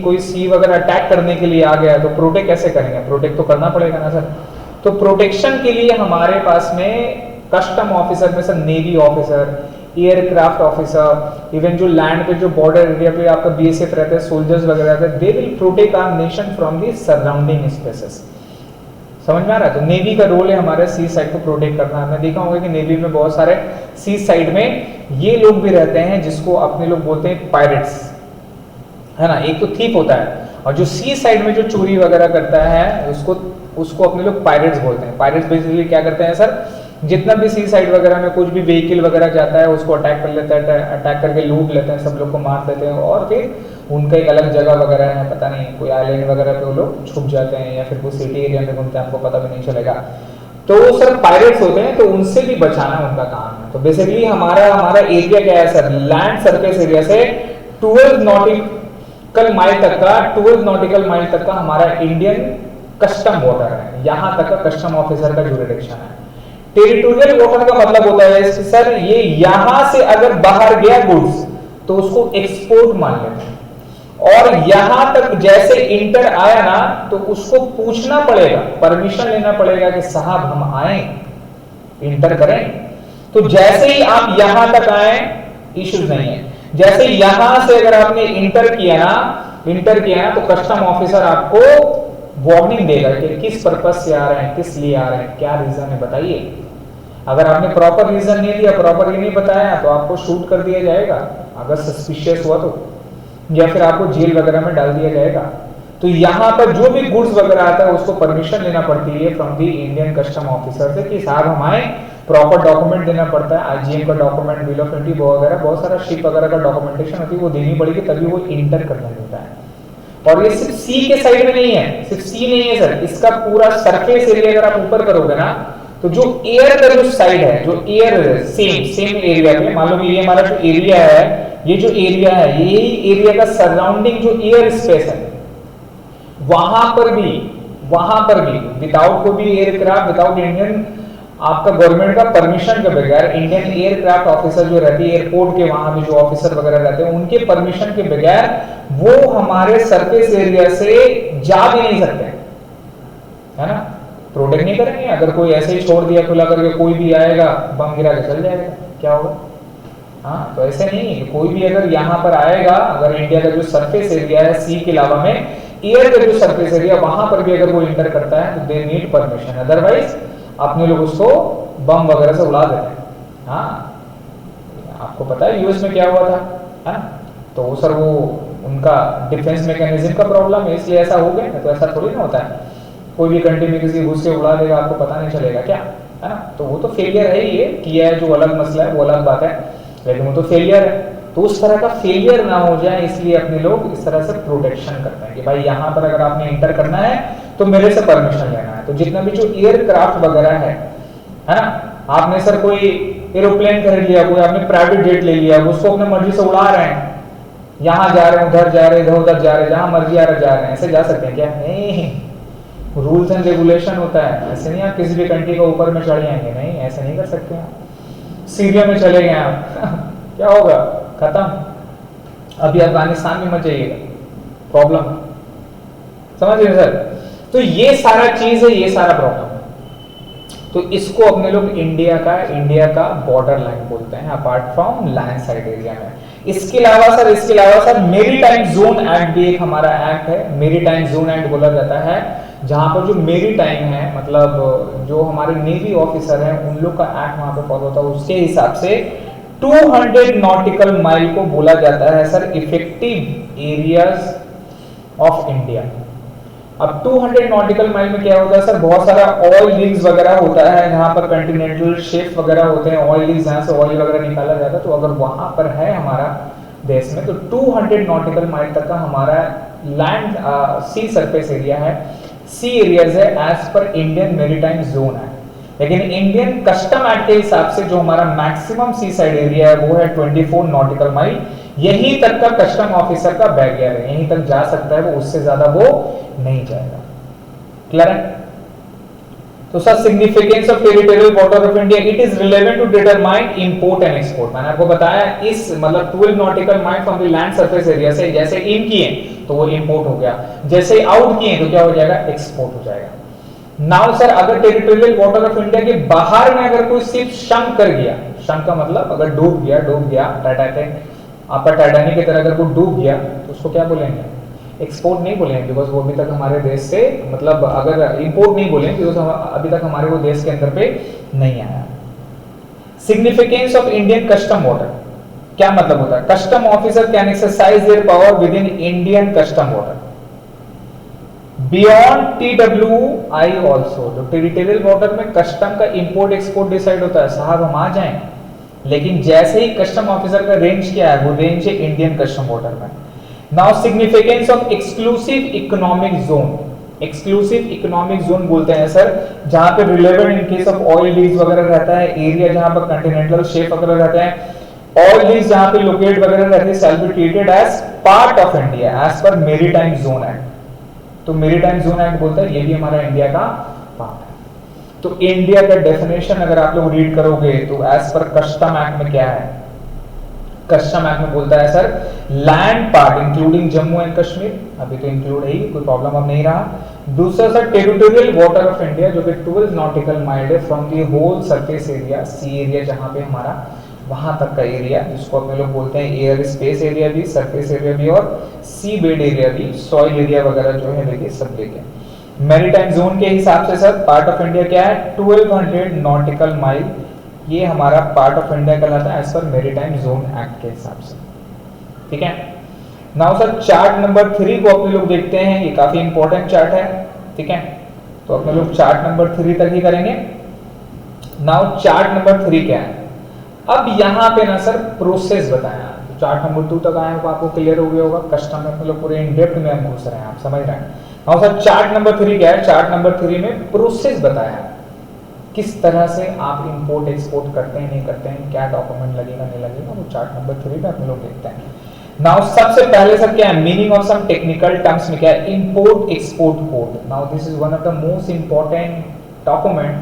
कोई सी वगैरह अटैक करने के लिए आ गया, तो प्रोटेक्ट कैसे करेंगे? प्रोटेक्ट तो करना पड़ेगा ना सर। तो प्रोटेक्शन के लिए हमारे पास में कस्टम ऑफिसर में sir navy officer, aircraft officer, even जो लैंड पे जो बॉर्डर एरिया पे आपका बीएसएफ रहते हैं, सोल्जर्स वगैरह रहते हैं, they will protect our nation from the surrounding spaces. समझ में आ रहा है? तो नेवी का रोल है हमारे सी साइड को प्रोटेक्ट करना। हमने देखा होगा कि नेवी में बहुत सारे सी साइड में ये लोग भी रहते हैं जिसको अपने लोग बोलते हैं पायरेट्स, है ना। एक तो थीप होता है, और जो सी साइड में जो चोरी वगैरह करता है उसको अपने लोग पायरेट्स बोलते हैं। पायरेट्स बेसिकली क्या करते हैं सर? जितना भी सी साइड वगैरह में कुछ भी व्हीकल वगैरह जाता है उसको अटैक कर लेते हैं, अटैक करके लूट लेते हैं, सब लोग को मार देते हैं, और फिर उनका एक अलग जगह वगैरह है, पता नहीं कोई आइलैंड वगैरह पे वो लोग छुप जाते हैं, या फिर कोई सिटी एरिया में घूमते हैं, आपको पता भी नहीं चलेगा। तो वो सर पायरेट्स होते हैं, तो उनसे भी बचाना उनका काम है। तो बेसिकली हमारा एरिया क्या है सर? लैंड सरफेस एरिया से 12 नॉटिकल माइल तक का हमारा इंडियन कस्टम वाटर है। यहां तक का कस्टम ऑफिसर का जुरिडिक्शन है। टेरिटोरियल वाटर का मतलब होता है सर ये यहां से अगर बाहर गया गुड्स तो उसको एक्सपोर्ट मान लेते हैं, और यहां तक जैसे इंटर आया ना तो उसको पूछना पड़ेगा, परमिशन लेना पड़ेगा कि साहब हम आए इंटर करें। तो जैसे ही आप यहां तक आए इश्यूज नहीं है, जैसे यहां से अगर आपने इंटर किया ना तो कस्टम ऑफिसर आपको वार्निंग देगा कि किस पर्पज से आ रहे हैं, किस लिए आ रहे हैं, क्या रीजन है बताइए। अगर आपने प्रॉपर रीजन नहीं दिया, प्रॉपर नहीं बताया तो आपको शूट कर दिया जाएगा अगर सस्पिशियस हुआ तो, या फिर आपको जेल वगैरह में डाल दिया जाएगा। तो यहाँ पर जो भी गुड्स वगैरह आता है उसको परमिशन लेना पड़ती है from the Indian custom officer से कि साहब हम आए, प्रॉपर डॉक्यूमेंट देना पड़ता है, आईजीएम का डॉक्यूमेंट, बिल ऑफ एंट्री वगैरह बहुत सारा शिप वगैरह का डॉक्यूमेंटेशन होती है, वो देनी पड़ेगी तभी वो इंटर करने देता है। और ये सिर्फ सी के साइड में नहीं है, सिर्फ सी नहीं है सर, इसका पूरा सरफेस एरिया अगर आप ऊपर करोगे ना तो जो एयर का जो साइड है, जो एयर सेम एरिया पे, मान लो कि ये हमारा जो एरिया है, ये जो एरिया है, यही एरिया का सराउंडिंग जो एयर स्पेस है, वहां पर भी विदाउट कोई भी एयरक्राफ्ट, विदाउट इंडियन आपका गवर्नमेंट का परमिशन के बगैर, इंडियन एयरक्राफ्ट ऑफिसर जो रहती है एयरपोर्ट के, वहां भी जो ऑफिसर वगैरह रहते हैं उनके परमिशन के बगैर वो हमारे सरफेस एरिया से जा भी नहीं सकते, है ना, प्रोटेक्ट नहीं करेंगे। अगर कोई ऐसे ही छोड़ दिया खुला करके, कोई भी आएगा बम गिरा के चल जाएगा, क्या होगा? हाँ, तो ऐसे नहीं है, कोई भी अगर यहाँ पर आएगा, अगर इंडिया का जो सरफेस एरिया है सी के अलावा में एयर का जो सरफेस एरिया, वहां पर भी अगर वो इंटर करता है तो दे नीड परमिशन, अदरवाइज अपने लोग उसको बम वगैरह से उड़ा देते हैं। हाँ, आपको पता है यूएस में क्या हुआ था, है ना? तो सर वो उनका डिफेंस मैकेनिज्म का प्रॉब्लम है इसलिए ऐसा हो गया, तो ऐसा थोड़ी ना होता है, कोई भी कंट्री में किसी घुस के उड़ा देगा आपको पता नहीं चलेगा क्या, है ना? तो वो तो फेलियर है ही, ये किया है जो अलग मसला है वो अलग बात है, लेकिन वो तो फेलियर है। तो उस तरह का फेलियर ना हो जाए इसलिए अपने लोग इस तरह से प्रोटेक्शन करते हैं कि भाई यहाँ पर अगर आपने इंटर करना है तो मेरे से परमिशन लेना है। तो जितना भी जो एयरक्राफ्ट वगैरह है ना, आपने सर कोई एरोप्लेन खरीद लिया, कोई आपने प्राइवेट जेट ले लिया, उसको अपने मर्जी से उड़ा रहे हैं, यहाँ जा रहे हैं, उधर जा रहे हैं, इधर उधर जा रहे हैं, जहां मर्जी आ रहे जा रहे हैं, ऐसे जा सकते हैं क्या? नहीं, रूल्स एंड रेगुलेशन होता है, ऐसे नहीं आप किसी भी कंट्री के ऊपर में चढ़ जाएंगे, नहीं ऐसे नहीं कर सकते आप। सीरिया में चले गए आप क्या होगा? खत्म। अभी अफगानिस्तान में मत जाइएगा, प्रॉब्लम, समझ रहे सर? तो ये सारा चीज है, ये सारा प्रॉब्लम। तो इसको अपने लोग इंडिया का बॉर्डर लाइन बोलते हैं, apart from land side area में। इसके अलावा सर मेरीटाइम जोन एक्ट भी एक हमारा एक्ट है, मेरीटाइम जोन एक्ट बोला जाता है, जहां पर जो मेरीटाइम है, मतलब जो हमारे नेवी ऑफिसर हैं उन लोग का एक्ट वहां पे फॉलो होता है। उसके हिसाब से 200 नॉटिकल माइल को बोला जाता है sir effective areas of India. अब 200 नॉटिकल माइल में क्या होता है सर, बहुत सारा ऑयल रिग्स वगैरह होता है, जहां पर कंटिनेंटल शेल्फ वगैरह होते हैं, ऑयल रिग्स जहां से ऑयल वगैरह निकाला जाता है। तो अगर वहां पर है हमारा देश में तो 200 नॉटिकल माइल तक का हमारा लैंड सी सरफेस एरिया है, सी एरियाज है as per Indian maritime zone है। लेकिन इंडियन कस्टम एक्ट के हिसाब से जो हमारा मैक्सिमम सी साइड एरिया है वो है 24 नॉटिकल माइल, यहीं तक का कस्टम ऑफिसर का बैरियर है, यहीं तक जा सकता है वो, उससे ज्यादा वो नहीं जाएगा। क्लियर है? तो sir significance of territorial water of India, it is relevant to determine import and export. मैंने आपको बताया इस मतलब 12 nautical mile from the land surface area से जैसे इन किए तो वो इंपोर्ट हो गया, जैसे आउट किए तो क्या हो जाएगा? एक्सपोर्ट हो जाएगा। नाउ सर अगर टेरिटोरियल वाटर ऑफ इंडिया के बाहर में अगर कोई शिप शंक कर गया, शंक का मतलब अगर डूब गया आपका टाइटैनिक की तरह अगर वो डूब गया तो उसको क्या बोलेंगे? एक्सपोर्ट नहीं बोलेंगे, बिकॉज वो अभी तक हमारे देश से, मतलब अगर इंपोर्ट नहीं बोलेंगे बिकॉज अभी तक हमारे वो देश के अंदर पे नहीं आया। Significance of Indian custom water, क्या मतलब होता है? Custom officer can exercise their power with in Indian custom water beyond TWI also. जो टेरिटोरियल वाटर में कस्टम का इंपोर्ट एक्सपोर्ट डिसाइड होता है, साहब हम आ जाएं, लेकिन जैसे ही कस्टम ऑफिसर का रेंज क्या है, वो रेंज है इंडियन कस्टम वाटर में। Now significance of exclusive economic zone, exclusive economic zone बोलते हैं सर जहां पे relevant in case of oil lease वगैरह रहता है, एरिया जहां पर कंटिनेंटल शेल्फ वगैरह रहते हैं, ऑयल लीज जहां पे लोकेट वगैरह रहते हैं, shall be treated as part of India as per maritime zone act. तो मेरीटाइम जोन एक्ट बोलता है ये भी हमारा इंडिया का पार्ट है। तो इंडिया का डेफिनेशन अगर आप लोग रीड करोगे तो एज पर कस्टम एक्ट में क्या है? कस्टम एक्ट में बोलता है sir land part including Jammu and Kashmir, अभी तो इंक्लूड है ही, कोई प्रॉब्लम अब नहीं रहा। दूसरा sir territorial water of India जो कि 12 नॉटिकल माइल है from the whole surface area, sea area जहां पे हमारा वहां तक का एरिया, जिसको अपने लोग बोलते हैं एयर स्पेस एरिया भी, सरफेस एरिया भी और सी बेड एरिया भी, सॉइल एरिया वगैरह जो है देखिए सब लेके। मैरीटाइम जोन के हिसाब से सर पार्ट ऑफ इंडिया क्या है 1200 नॉटिकल माइल, ये हमारा पार्ट ऑफ इंडिया कहलाता है एज पर मैरीटाइम जोन एक्ट के हिसाब से। ठीक है, नाउ सर चार्ट नंबर 3 को अपने लोग देखते हैं, ये काफी इंपॉर्टेंट चार्ट है। ठीक है, तो अपने लोग चार्ट नंबर 3 तक ही करेंगे। नाउ चार्ट नंबर 3 क्या है, अब यहाँ पे ना सर प्रोसेस बताया, चार्ट नंबर 2 तक आए हो आपको क्लियर हो गया होगा, कस्टम में अपने लोग पूरे इन डेप्थ में हम घुस रहे हैं, आप समझ रहे हैं। नाउ सर चार्ट नंबर 3 क्या है, चार्ट नंबर 3 में प्रोसेस बताया किस तरह से आप इंपोर्ट एक्सपोर्ट करते हैं नहीं करते हैं, क्या डॉक्यूमेंट लगेगा नहीं लगेगा, वो चार्ट नंबर 3 में हम लोग देखते हैं। नाउ सबसे पहले सर क्या है meaning of some technical terms में क्या है import export code. Now this is one of the most important document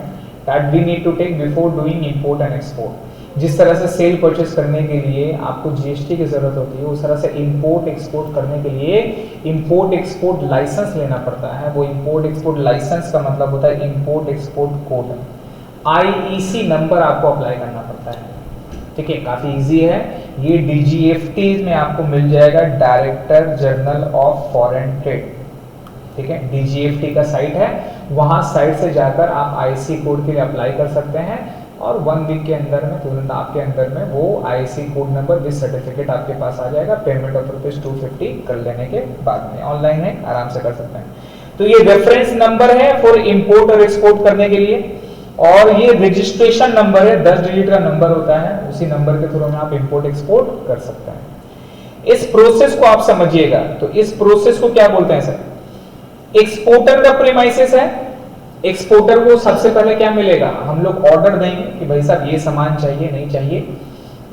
that we need to take before doing import and export. जिस तरह से सेल परचेस करने के लिए आपको जीएसटी की जरूरत होती है, उस तरह से इंपोर्ट एक्सपोर्ट करने के लिए इंपोर्ट एक्सपोर्ट लाइसेंस लेना पड़ता है। वो इंपोर्ट एक्सपोर्ट लाइसेंस का मतलब होता है import export code, IEC number आपको अप्लाई करना पड़ता है। ठीक है, काफी इजी है, ये डीजीएफटी में आपको मिल जाएगा, director general of foreign trade. ठीक है, डीजीएफटी का साइट है, वहां साइट से जाकर आप आईसी कोड के लिए अप्लाई कर सकते हैं और 1 वीक के अंदर में तुरंत आपके अंदर में वो IC code number with certificate आपके पास आ जाएगा। पेमेंट ऑफ ₹250 कर लेने के बाद में ऑनलाइन है, आराम से कर सकते हैं। तो ये रेफरेंस नंबर है फॉर इंपोर्ट और एक्सपोर्ट करने के लिए, और ये रजिस्ट्रेशन नंबर है, 10 डिजिट का नंबर होता है, उसी नंबर के थ्रू में आप इंपोर्ट एक्सपोर्ट कर सकते हैं। इस प्रोसेस को आप समझिएगा, तो इस प्रोसेस को क्या बोलते हैं सर, एक्सपोर्टर का प्रीमाइसेस है। एक्सपोर्टर को सबसे पहले क्या मिलेगा, हम लोग ऑर्डर देंगे कि भाई साहब ये सामान चाहिए नहीं चाहिए,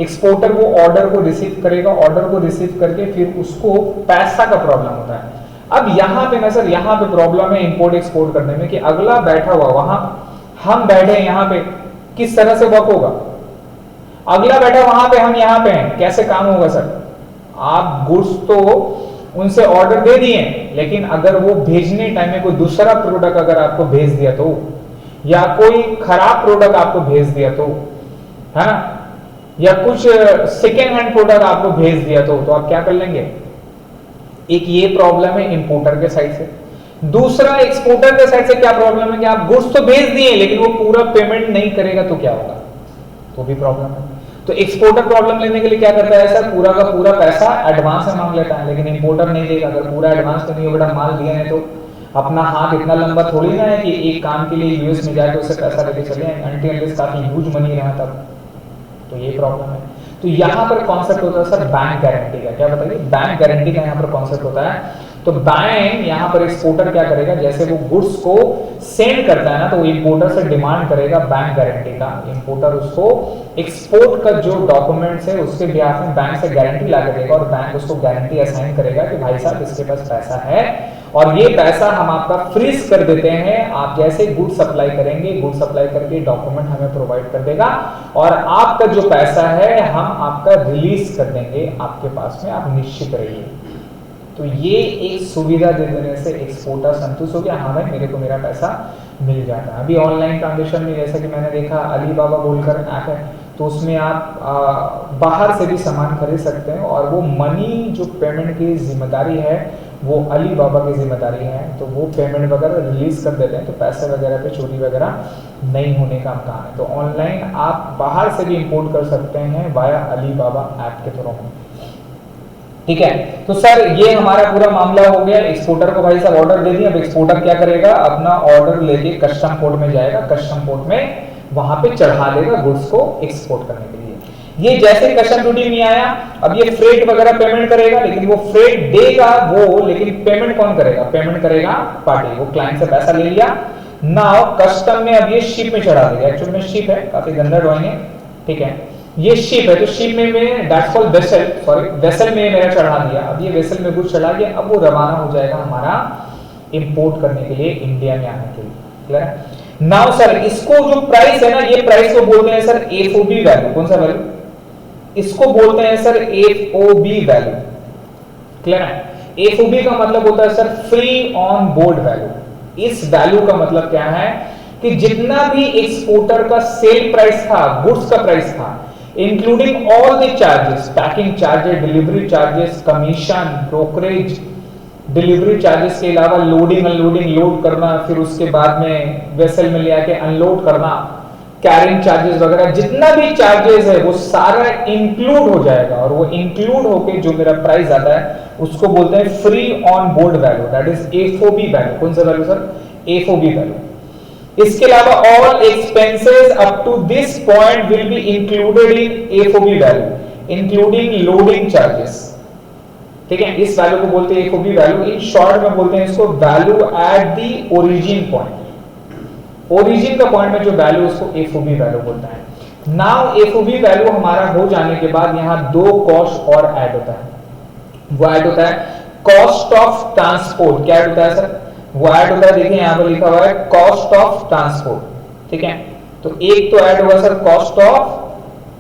एक्सपोर्टर वो ऑर्डर को रिसीव करेगा, ऑर्डर को रिसीव करके फिर उसको पैसा का प्रॉब्लम होता है। अब यहाँ पे ना सर, यहाँ पे प्रॉब्लम है इंपोर्ट एक्सपोर्ट करने में कि अगला बैठा हुआ वहां, हम बैठे हैं यहाँ पे, किस तरह से वर्क होगा, अगला बैठा वहां पे, हम यहाँ पे हैं, कैसे काम होगा सर। आप गुड्स तो उनसे ऑर्डर दे दिए, लेकिन अगर वो भेजने टाइम में कोई दूसरा प्रोडक्ट अगर आपको भेज दिया तो, या कोई खराब प्रोडक्ट आपको भेज दिया तो, है ना, या कुछ सेकेंड हैंड प्रोडक्ट आपको भेज दिया तो आप क्या कर लेंगे। एक ये प्रॉब्लम है इंपोर्टर के साइड से। दूसरा एक्सपोर्टर के साइड से क्या प्रॉब्लम है कि आप गुड्स तो भेज दिए लेकिन वो पूरा पेमेंट नहीं करेगा तो क्या होगा, तो भी प्रॉब्लम है। तो एक्सपोर्टर प्रॉब्लम लेने के लिए क्या करता है सर, पूरा का पूरा पैसा एडवांस में मांग लेता है, लेकिन इंपोर्टर नहीं देगा। अगर पूरा एडवांस में नहीं होगा, माल दिया है तो अपना हाथ इतना लंबा थोड़ी ना है कि एक काम के लिए यूएस में जाके उससे पैसा लेके चले, अनटिल काफी ह्यूज मनी रहा तब, तो ये प्रॉब्लम है। तो यहाँ पर कॉन्सेप्ट होता है सर बैंक गारंटी का, क्या बताइए, बैंक गारंटी का यहाँ पर कॉन्सेप्ट होता है। तो बैंक यहाँ पर एक्सपोर्टर क्या करेगा, जैसे वो गुड्स को सेंड करता है ना, तो वो इंपोर्टर से डिमांड करेगा बैंक गारंटी का। इंपोर्टर उसको एक्सपोर्ट का जो डॉक्यूमेंट्स है उसके बिहाफ में बैंक से गारंटी ला के देगा, और बैंक उसको गारंटी असाइन करेगा कि भाई साहब इसके पास पैसा है और ये पैसा हम आपका फ्रीज कर देते हैं, आप जैसे गुड्स सप्लाई करेंगे, गुड्स सप्लाई करके डॉक्यूमेंट हमें प्रोवाइड कर देगा और आपका जो पैसा है हम आपका रिलीज कर देंगे आपके पास में, आप निश्चित रहिए। तो ये एक सुविधा दे देने से एक्सपोर्टर संतुष्ट हो गया, हाँ भाई मेरे को मेरा पैसा मिल जाता है। अभी ऑनलाइन ट्रांजेक्शन में जैसा कि मैंने देखा अलीबाबा बोलकर ऐप है, तो उसमें आप बाहर से भी सामान खरीद सकते हैं और वो मनी जो पेमेंट की जिम्मेदारी है वो अलीबाबा की जिम्मेदारी है, तो वो पेमेंट वगैरह रिलीज कर देते हैं, तो पैसे वगैरह पे चोरी वगैरह नहीं होने का काम है। तो ऑनलाइन आप बाहर से भी इंपोर्ट कर सकते हैं वाया अलीबाबा ऐप के थ्रू। ठीक है, तो सर ये हमारा पूरा मामला हो गया। एक्सपोर्टर को भाई साहब ऑर्डर दे दिया, अब एक्सपोर्टर क्या करेगा, अपना ऑर्डर लेके कस्टम पोर्ट में जाएगा, कस्टम पोर्ट में वहां पे चढ़ा देगा गुड्स को एक्सपोर्ट करने के लिए। ये जैसे कस्टम ड्यूटी में आया, अब ये फ्रेट वगैरह पेमेंट करेगा, लेकिन वो फ्रेट देगा वो, लेकिन पेमेंट कौन करेगा, पेमेंट करेगा पार्टी। वो क्लाइंट से पैसा ले लिया, नाउ कस्टम में अब ये शिप में चढ़ा देगा। एक्चुअली में शिप है, काफी गंदा ड्राइंग है, ठीक है, ये शिप है, तो शिप में मैं that's called vessel, sorry vessel में मेरा चढ़ा दिया। अब ये वेसल में कुछ चढ़ा गया, अब वो रवाना हो जाएगा हमारा इंपोर्ट करने के लिए इंडिया में आने के लिए। क्लियर है। नाउ सर इसको जो प्राइस है ना, ये प्राइस को बोलते हैं सर एफओबी वैल्यू। कौन सा वैल्यू, इसको बोलते हैं सर एफओबी वैल्यू। क्लियर है? एफओबी का मतलब होता है sir free on board value. इस वैल्यू का मतलब क्या है कि जितना भी एक्सपोर्टर का सेल प्राइस था, गुड्स का प्राइस था, including all the charges, packing charges, delivery charges, commission, brokerage, delivery charges के अलावा लोडिंग अनलोडिंग, लोड करना, फिर उसके बाद में वेसल में ले आके अनलोड करना, कैरिंग चार्जेस वगैरह, जितना भी चार्जेस है वो सारा इंक्लूड हो जाएगा। और वो इंक्लूड होके जो मेरा प्राइस आता है उसको बोलते हैं free on board value, that is FOB value. कौन सा वैल्यू सर? FOB value. इसके अलावा all expenses up to this point will be included in FOB value, including loading charges. ठीक है, इस वैल्यू को बोलते हैं एफओबी वैल्यू। इन शॉर्ट में बोलते हैं इसको value at the origin point. Origin का पॉइंट में जो वैल्यू उसको एफओबी वैल्यू बोलता है। नाउ एफओबी वैल्यू हमारा हो जाने के बाद यहां दो कॉस्ट और ऐड होता है। वो ऐड होता है कॉस्ट ऑफ ट्रांसपोर्ट। क्या ऐड होता है सर? वो ऐड होता है, देखिए यहां पर लिखा हुआ है कॉस्ट ऑफ ट्रांसपोर्ट। ठीक है, तो एक तो ऐड होगा सर कॉस्ट ऑफ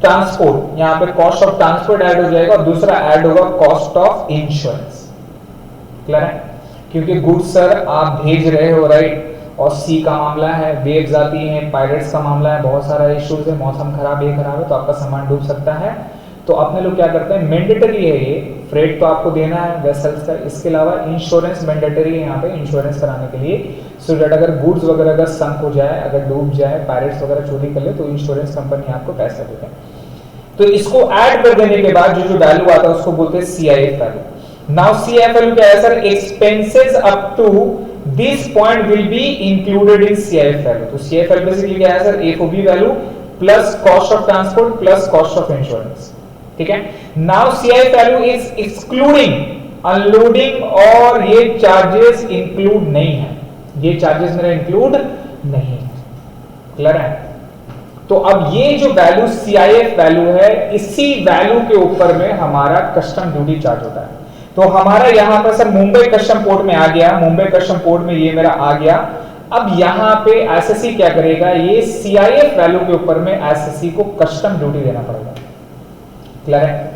ट्रांसपोर्ट, यहां पे कॉस्ट ऑफ ट्रांसपोर्ट ऐड हो जाएगा, और दूसरा ऐड होगा कॉस्ट ऑफ इंश्योरेंस। क्लियर है? क्योंकि गुड्स सर आप भेज रहे हो, राइट, और सी का मामला है, वेव्स आती हैं, पायरेट्स का मामला है, बहुत सारा इश्यूज है, मौसम खराब ये खराब है तो आपका सामान डूब सकता है। तो अपने लोग क्या करते हैं, मैंडेटरी है ये, फ्रेट तो आपको देना है वेसल्स का, इसके अलावा इंश्योरेंस मैंडेटरी है यहाँ पे इंश्योरेंस कराने के लिए, सो दैट अगर गुड्स वगैरह अगर संक हो जाए, अगर डूब जाए, पायरेट्स वगैरह चोरी कर ले तो इंश्योरेंस कंपनी आपको पैसा देते हैं। तो इसको ऐड कर देने के बाद जो वैल्यू आता है उसको बोलते हैं CIF value. Now CIF value क्या है sir? Expenses up to this point will be included in CIF value. तो सीआईएफ वैल्यू बेसिकली क्या है sir? FOB value plus cost of transport plus cost of insurance. ठीक है, now CIF value is excluding unloading, और ये charges include नहीं है, ये चार्जेस मेरा इंक्लूड नहीं है। क्लियर है? तो अब ये जो वैल्यू सीआईएफ वैल्यू है, इसी वैल्यू के ऊपर में हमारा कस्टम ड्यूटी चार्ज होता है। तो हमारा यहां पर सर मुंबई कस्टम पोर्ट में आ गया, मुंबई कस्टम पोर्ट में ये मेरा आ गया। अब यहां पे एसएससी क्या करेगा, ये सीआईएफ वैल्यू के ऊपर में एसएससी को कस्टम ड्यूटी देना पड़ेगा। क्लियर है?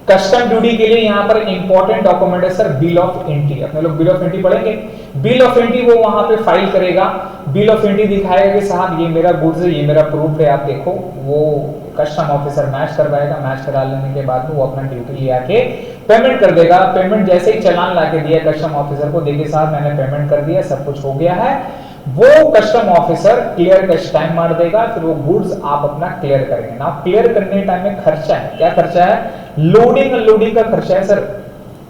कस्टम ड्यूटी के लिए यहां पर इंपॉर्टेंट डॉक्यूमेंट है सर बिल ऑफ एंट्री। अपने लोग बिल ऑफ एंट्री पढ़ेंगे। बिल ऑफ एंट्री वो वहां पे फाइल करेगा, बिल ऑफ एंट्री दिखाएगा कि साहब ये मेरा गुड्स है, ये मेरा प्रूफ है, आप देखो। वो कस्टम ऑफिसर मैच करवाएगा, मैच करा लेने के बाद वो अपना ड्यूटी ले आके पेमेंट कर देगा। पेमेंट जैसे ही चालान लाके दिया कस्टम ऑफिसर को, देखिए साहब मैंने पेमेंट कर दिया, सब कुछ हो गया है, वो कस्टम ऑफिसर क्लियर का स्टैम्प मार देगा, फिर वो गुड्स आप अपना क्लियर करेंगे ना। क्लियर करने टाइम में खर्चा है, क्या खर्चा है? लोडिंग अनलोडिंग का खर्चा है सर,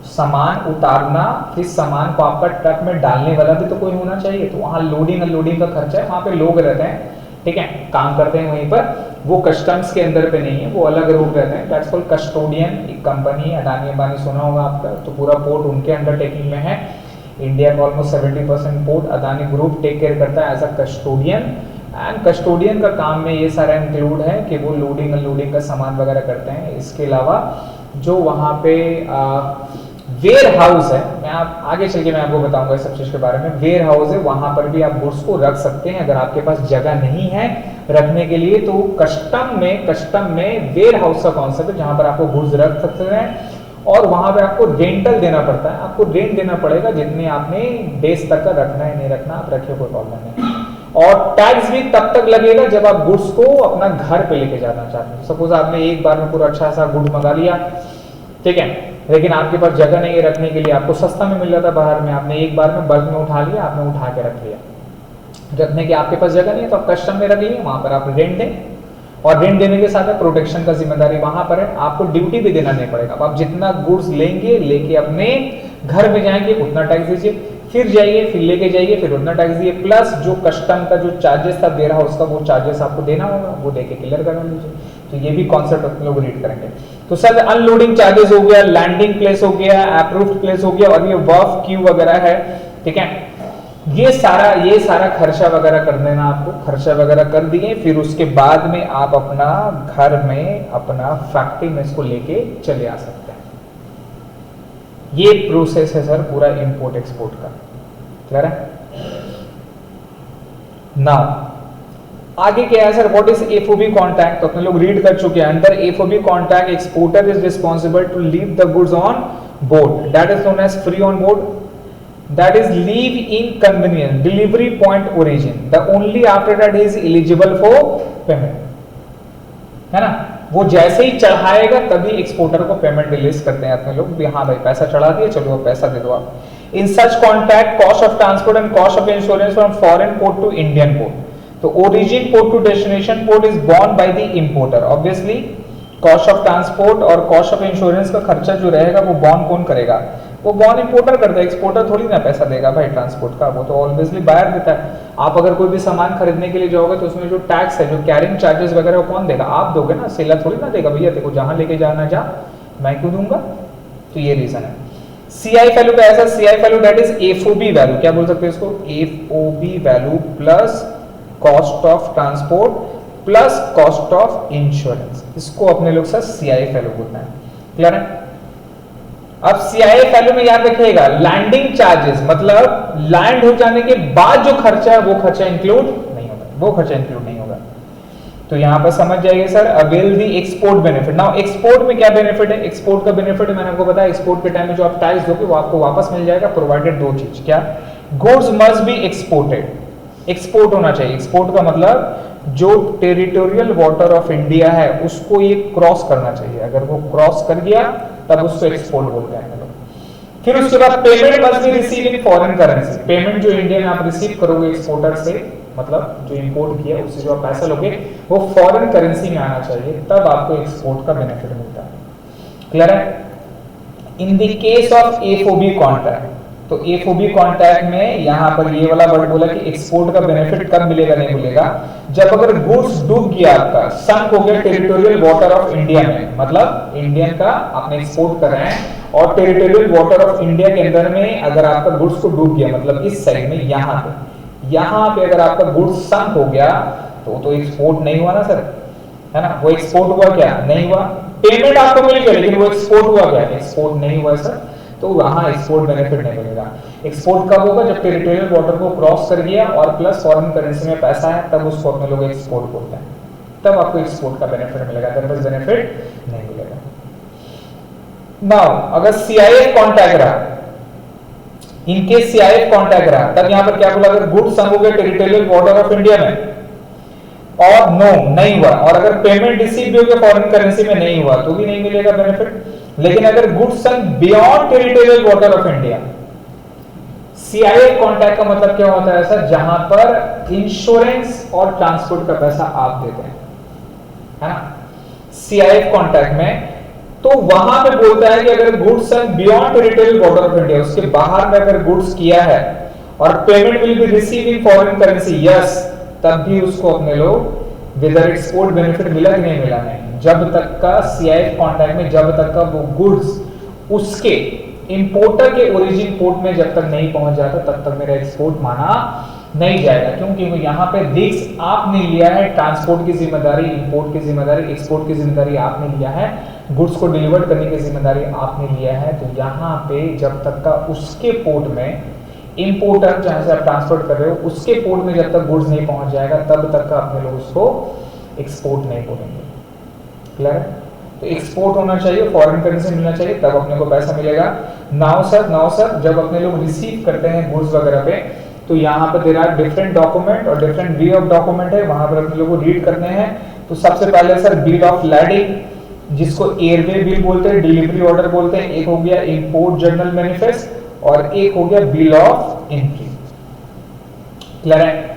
सामान उतारना, फिर सामान को आपका ट्रक में डालने वाला भी तो कोई होना चाहिए, तो वहां लोडिंग अनलोडिंग का खर्चा है। वहां पे लोग रहते हैं, ठीक है, काम करते हैं वहीं पर, वो कस्टम्स के अंदर पे नहीं है, वो अलग रूप रहते हैं। That's called custodian. एक कंपनी अडानी अंबानी सुना होगा आपका, तो पूरा पोर्ट उनके अंडर टेकिंग में है। इंडिया का almost 70% port Adani group take care करता है as a custodian. And custodian का काम में ये सारा इंक्लूड है कि वो लोडिंग अनलोडिंग का सामान वगैरह करते हैं। इसके अलावा जो वहाँ पे वेयर हाउस है, मैं आप आगे चल के मैं आपको बताऊंगा इस सब चीज के बारे में। वेयर हाउस है, वहां पर भी आप गुड्स को रख सकते हैं। अगर आपके पास जगह नहीं है रखने के लिए तो कस्टम में वेयर हाउस का कॉन्सेप्ट है, जहां पर आपको गुड्स रख सकते हैं, और वहां पे आपको रेंटल देना पड़ता है। आपको रेंट देना पड़ेगा, जितने आपने डेज तक का रखना है, नहीं रखना आप रखिए, कोई प्रॉब्लम नहीं। और टैक्स भी तब तक लगेगा जब आप गुड्स को अपना घर पे लेके जाना चाहते हैं। सपोज आपने एक बार में पूरा अच्छा सा गुड मंगा लिया, ठीक है, लेकिन आपके पास जगह नहीं है रखने के लिए, आपको सस्ता में मिल जाता बाहर में, आपने एक बार में बल्क में उठा लिया, आपने उठा के रख लिया, रखने की आपके पास जगह नहीं है तो आप कस्टम में रख लिए, वहां पर आप रेंट दें, और रेंट देने के साथ प्रोटेक्शन का जिम्मेदारी वहां पर है। आपको ड्यूटी भी देना नहीं पड़ेगा। आप जितना गुड्स लेंगे, लेके अपने घर में जाएंगे उतना टैक्स दीजिए, फिर जाइए, फिर लेके जाइए, फिर उतना टैक्स दिए, प्लस जो कस्टम का जो चार्जेस था वेयर हाउस का, वो चार्जेस आपको देना होगा, वो देके क्लियर करवा लीजिए। तो ये भी कॉन्सेप्ट हम लोग रीड करेंगे। तो सर अनलोडिंग चार्जेस हो गया, लैंडिंग प्लेस हो गया, अप्रूव्ड प्लेस हो गया, और ये वर्फ क्यू वगैरह है, ठीक है, ये सारा खर्चा वगैरह कर देना आपको। खर्चा वगैरह कर दिए, फिर उसके बाद में आप अपना घर में अपना फैक्ट्री में इसको लेके चले आ सकते हैं। ये प्रोसेस है सर पूरा इंपोर्ट एक्सपोर्ट का। क्लियर है? नाउ आगे क्या है sir, what is FOB contract, तो अपने लोग रीड कर चुके हैं। Under FOB contract exporter is responsible to leave the goods on board, that is known as free on board, that is leave in convenience delivery point origin, the only after that he is eligible for payment, है ना। वो जैसे ही चढ़ाएगा तभी exporter को payment release करते हैं अपने लोग, हाँ भाई पैसा चढ़ा दिया, चलो अब पैसा दे दो आप। In such contract cost of transport and cost of insurance from foreign port to Indian port, तो origin port to destination port is borne by the importer. Obviously cost of transport और कॉस्ट ऑफ इंश्योरेंस का खर्चा जो रहेगा वो born कौन करेगा, वो बॉर्न इंपोर्टर करता है, एक्सपोर्टर थोड़ी ना पैसा देगा भाई ट्रांसपोर्ट का, वो तो ऑब्वियसली बायर देता है। आप अगर कोई भी सामान खरीदने के लिए जाओगे तो उसमें जो टैक्स है, जो कैरिंग चार्जेस वगैरह, वो कौन देगा, आप दोगे ना, सेलर थोड़ी ना देगा, भैया देखो जहां लेके जाना जा, मैं क्यों दूंगा। तो ये रीजन है। सीआई वैल्यू का ऐसा, CI value that is FOB value, क्या बोल सकते हैं इसको, FOB value plus cost of transport plus cost of insurance, इसको अपने लोग सर सीआई वैल्यू बोलते हैं। क्लियर है। अब सीआई वैल्यू में याद रखिएगा लैंडिंग चार्जेस, मतलब लैंड हो जाने के बाद जो खर्चा है वो खर्चा इंक्लूड नहीं होगा, वो खर्चा इंक्लूड नहीं होगा। तो यहां पर समझ जाइए सर, अवेल दी एक्सपोर्ट बेनिफिट। नाउ एक्सपोर्ट में क्या बेनिफिट है, एक्सपोर्ट का बेनिफिट मैंने आपको बताया, एक्सपोर्ट के टाइम में जो आप टैक्स दोगे वो आपको वापस मिल जाएगा, प्रोवाइडेड दो चीज, क्या, goods must be exported, export होना चाहिए। एक्सपोर्ट का मतलब जो टेरिटोरियल वाटर ऑफ इंडिया है उसको ये क्रॉस करना चाहिए, अगर वो क्रॉस कर गया तब उसको एक्सपोर्ट बोलते हैं लोग। फिर उसके बाद payment must be receive in foreign currency, payment जो इंडियन आप रिसीव करोगे एक्सपोर्टर से, मतलब जो इंपोर्ट किया उससे जो आप पैसा लोगे वो फॉरेन करेंसी में आना चाहिए, तब आपको एक्सपोर्ट का बेनिफिट मिलता है। क्लियर है। In the case of FOB contract, तो एफओबी कॉन्ट्रैक्ट में यहां पर ये वाला वर्ड बोला कि एक्सपोर्ट का बेनिफिट कब मिलेगा, नहीं मिलेगा जब अगर गुड्स डूब गया, आपका संक हो गया टेरिटोरियल वाटर ऑफ इंडिया में, मतलब इंडियन का आपने एक्सपोर्ट कर रहे हैं और टेरिटोरियल वाटर ऑफ इंडिया के अंदर में अगर आपका गुड्स को डूब गया, मतलब इस साइड में यहां पे अगर आपका गुड्स संक हो गया तो एक्सपोर्ट नहीं हुआ ना सर, है ना। वो एक्सपोर्ट हुआ क्या, नहीं हुआ। पेमेंट आपको मिल गया लेकिन वो एक्सपोर्ट हुआ क्या, एक्सपोर्ट नहीं हुआ सर, तो वहां एक्सपोर्ट बेनिफिट नहीं मिलेगा। एक्सपोर्ट कब होगा, जब टेरिटोरियल वाटर को क्रॉस कर गया और प्लस फॉरेन करेंसी में पैसा है, तब उसको अपने लोग एक्सपोर्ट बोलते हैं, तब आपको एक्सपोर्ट का बेनिफिट मिलेगा, अदरवाइज बेनिफिट नहीं मिलेगा। नाउ अगर सीआईएफ कॉन्ट्रैक्ट रहा, इनके सीआईएफ कॉन्ट्रैक्ट रहा, तब यहां पर क्या बोला, अगर गुड्स संक हो गए टेरिटोरियल वाटर ऑफ इंडिया में और नो नहीं हुआ, और अगर पेमेंट रिसीव भी हो गया फॉरेन करेंसी में नहीं हुआ तो भी नहीं मिलेगा बेनिफिट। लेकिन अगर goods sunk beyond territorial water of India, CIF contract का मतलब क्या होता है सर, जहां पर इंश्योरेंस और ट्रांसपोर्ट का पैसा आप देते हैं, है ना, सीआईएफ कॉन्ट्रैक्ट में, तो वहां पे बोलता है कि अगर goods sunk beyond territorial water of India, उसके बाहर में अगर गुड्स किया है और payment will be receive in foreign currency, yes, तब भी उसको अपने लोग विदर एक्सपोर्ट बेनिफिट मिला कि नहीं मिला, नहीं। जब तक का सीआईएफ कॉन्ट्रैक्ट में जब तक का वो गुड्स उसके इंपोर्टर के ओरिजिन पोर्ट में जब तक नहीं पहुंच जाता तब तक मेरा एक्सपोर्ट माना नहीं जाएगा, क्योंकि यहाँ पे रिस्क आपने लिया है, ट्रांसपोर्ट की जिम्मेदारी, इंपोर्ट की जिम्मेदारी, एक्सपोर्ट की जिम्मेदारी आपने लिया है, गुड्स को डिलीवर करने की जिम्मेदारी आपने लिया है। तो यहाँ पे जब तक का उसके पोर्ट में, इंपोर्टर जहां से आप ट्रांसपोर्ट कर रहे हो उसके पोर्ट में जब तक गुड्स नहीं पहुंच जाएगा तब तक का अपने लोग उसको एक्सपोर्ट नहीं बोलेंगे। क्लियर है। तो एक्सपोर्ट होना चाहिए, फॉरेन करेंसी मिलना चाहिए, तब अपने को पैसा मिलेगा। नाउ सर जब अपने लोग रिसीव करते हैं गुड्स वगैरह पे, तो यहाँ पे देयर आर डिफरेंट डॉक्यूमेंट और डिफरेंट वे ऑफ डॉक्यूमेंट है, वहां पर अपने लोग को रीड करने हैं। तो सबसे पहले सर बिल ऑफ लैंडिंग, जिसको एयरवे बिल बोलते हैं, डिलीवरी ऑर्डर बोलते हैं, एक हो गया इंपोर्ट जर्नल मैनिफेस्ट और एक हो गया बिल ऑफ एंट्री। क्लियर है।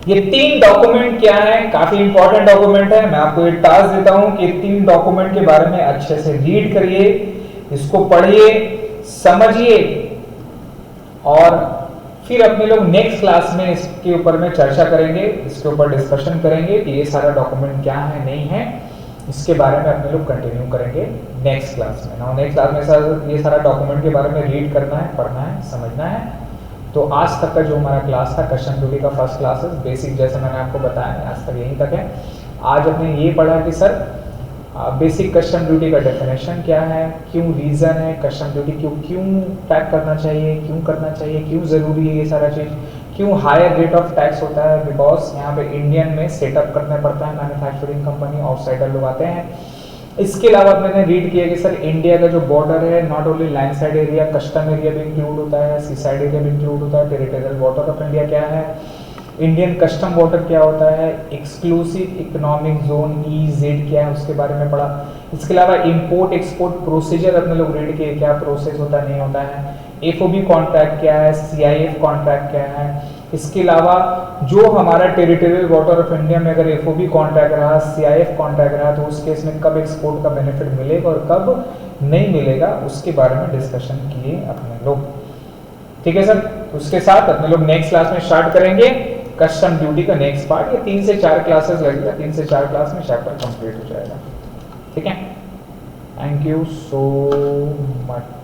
ये तीन डॉक्यूमेंट क्या है, काफी इंपॉर्टेंट डॉक्यूमेंट है। मैं आपको एक टास्क देता हूं कि तीन डॉक्यूमेंट के बारे में अच्छे से रीड करिए, इसको पढ़िए, समझिए और फिर अपने लोग नेक्स्ट क्लास में इसके ऊपर में चर्चा करेंगे, इसके ऊपर डिस्कशन करेंगे कि ये सारा डॉक्यूमेंट क्या है नहीं है, इसके बारे में अपने लोग कंटिन्यू करेंगे नेक्स्ट क्लास में। ना नेक्स्ट क्लास में ये सारा डॉक्यूमेंट के बारे में रीड करना है, पढ़ना है, समझना है। तो आज तक का जो हमारा क्लास था कस्टम ड्यूटी का फर्स्ट क्लासेस बेसिक, जैसे मैंने आपको बताया आज तक यहीं तक है। आज अपने ये पढ़ा कि सर बेसिक कस्टम ड्यूटी का डेफिनेशन क्या है, क्यों रीज़न है कस्टम ड्यूटी क्यों पैक करना चाहिए, क्यों करना चाहिए, क्यों ज़रूरी है ये सारा चीज़, क्यों हायर रेट ऑफ टैक्स होता है? बिकॉज यहाँ पे इंडियन में सेटअप करने पड़ता है मैन्युफैक्चरिंग कंपनी, आउटसाइडर लोग आते हैं। इसके अलावा मैंने रीड किया कि सर इंडिया का जो बॉर्डर है not only land side area, custom area भी इंक्लूड होता है, सी साइड एरिया भी इंक्लूड होता है। टेरिटोरियल वाटर ऑफ इंडिया क्या है, इंडियन कस्टम वाटर क्या होता है, एक्सक्लूसिव इकोनॉमिक जोन EEZ क्या है उसके बारे में पढ़ा। इसके अलावा इंपोर्ट एक्सपोर्ट प्रोसीजर अपने लोग रीड किए, क्या प्रोसेस होता है नहीं होता है। FOB कॉन्ट्रैक्ट क्या है, CIF कॉन्ट्रैक्ट क्या है। इसके अलावा जो हमारा टेरिटोरियल वाटर ऑफ इंडिया में अगर FOB कॉन्ट्रैक्ट रहा, CIF कॉन्ट्रैक्ट रहा, तो उस केस में कब एक्सपोर्ट का बेनिफिट मिलेगा और कब नहीं मिलेगा उसके बारे में डिस्कशन किए अपने लोग। ठीक है सर, उसके साथ अपने लोग नेक्स्ट क्लास में स्टार्ट करेंगे कस्टम ड्यूटी का नेक्स्ट पार्ट। ये 3 से 4 क्लासेस लगेगा, 3 से 4 क्लास में चैप्टर कंप्लीट हो जाएगा। ठीक है, थैंक यू सो मच।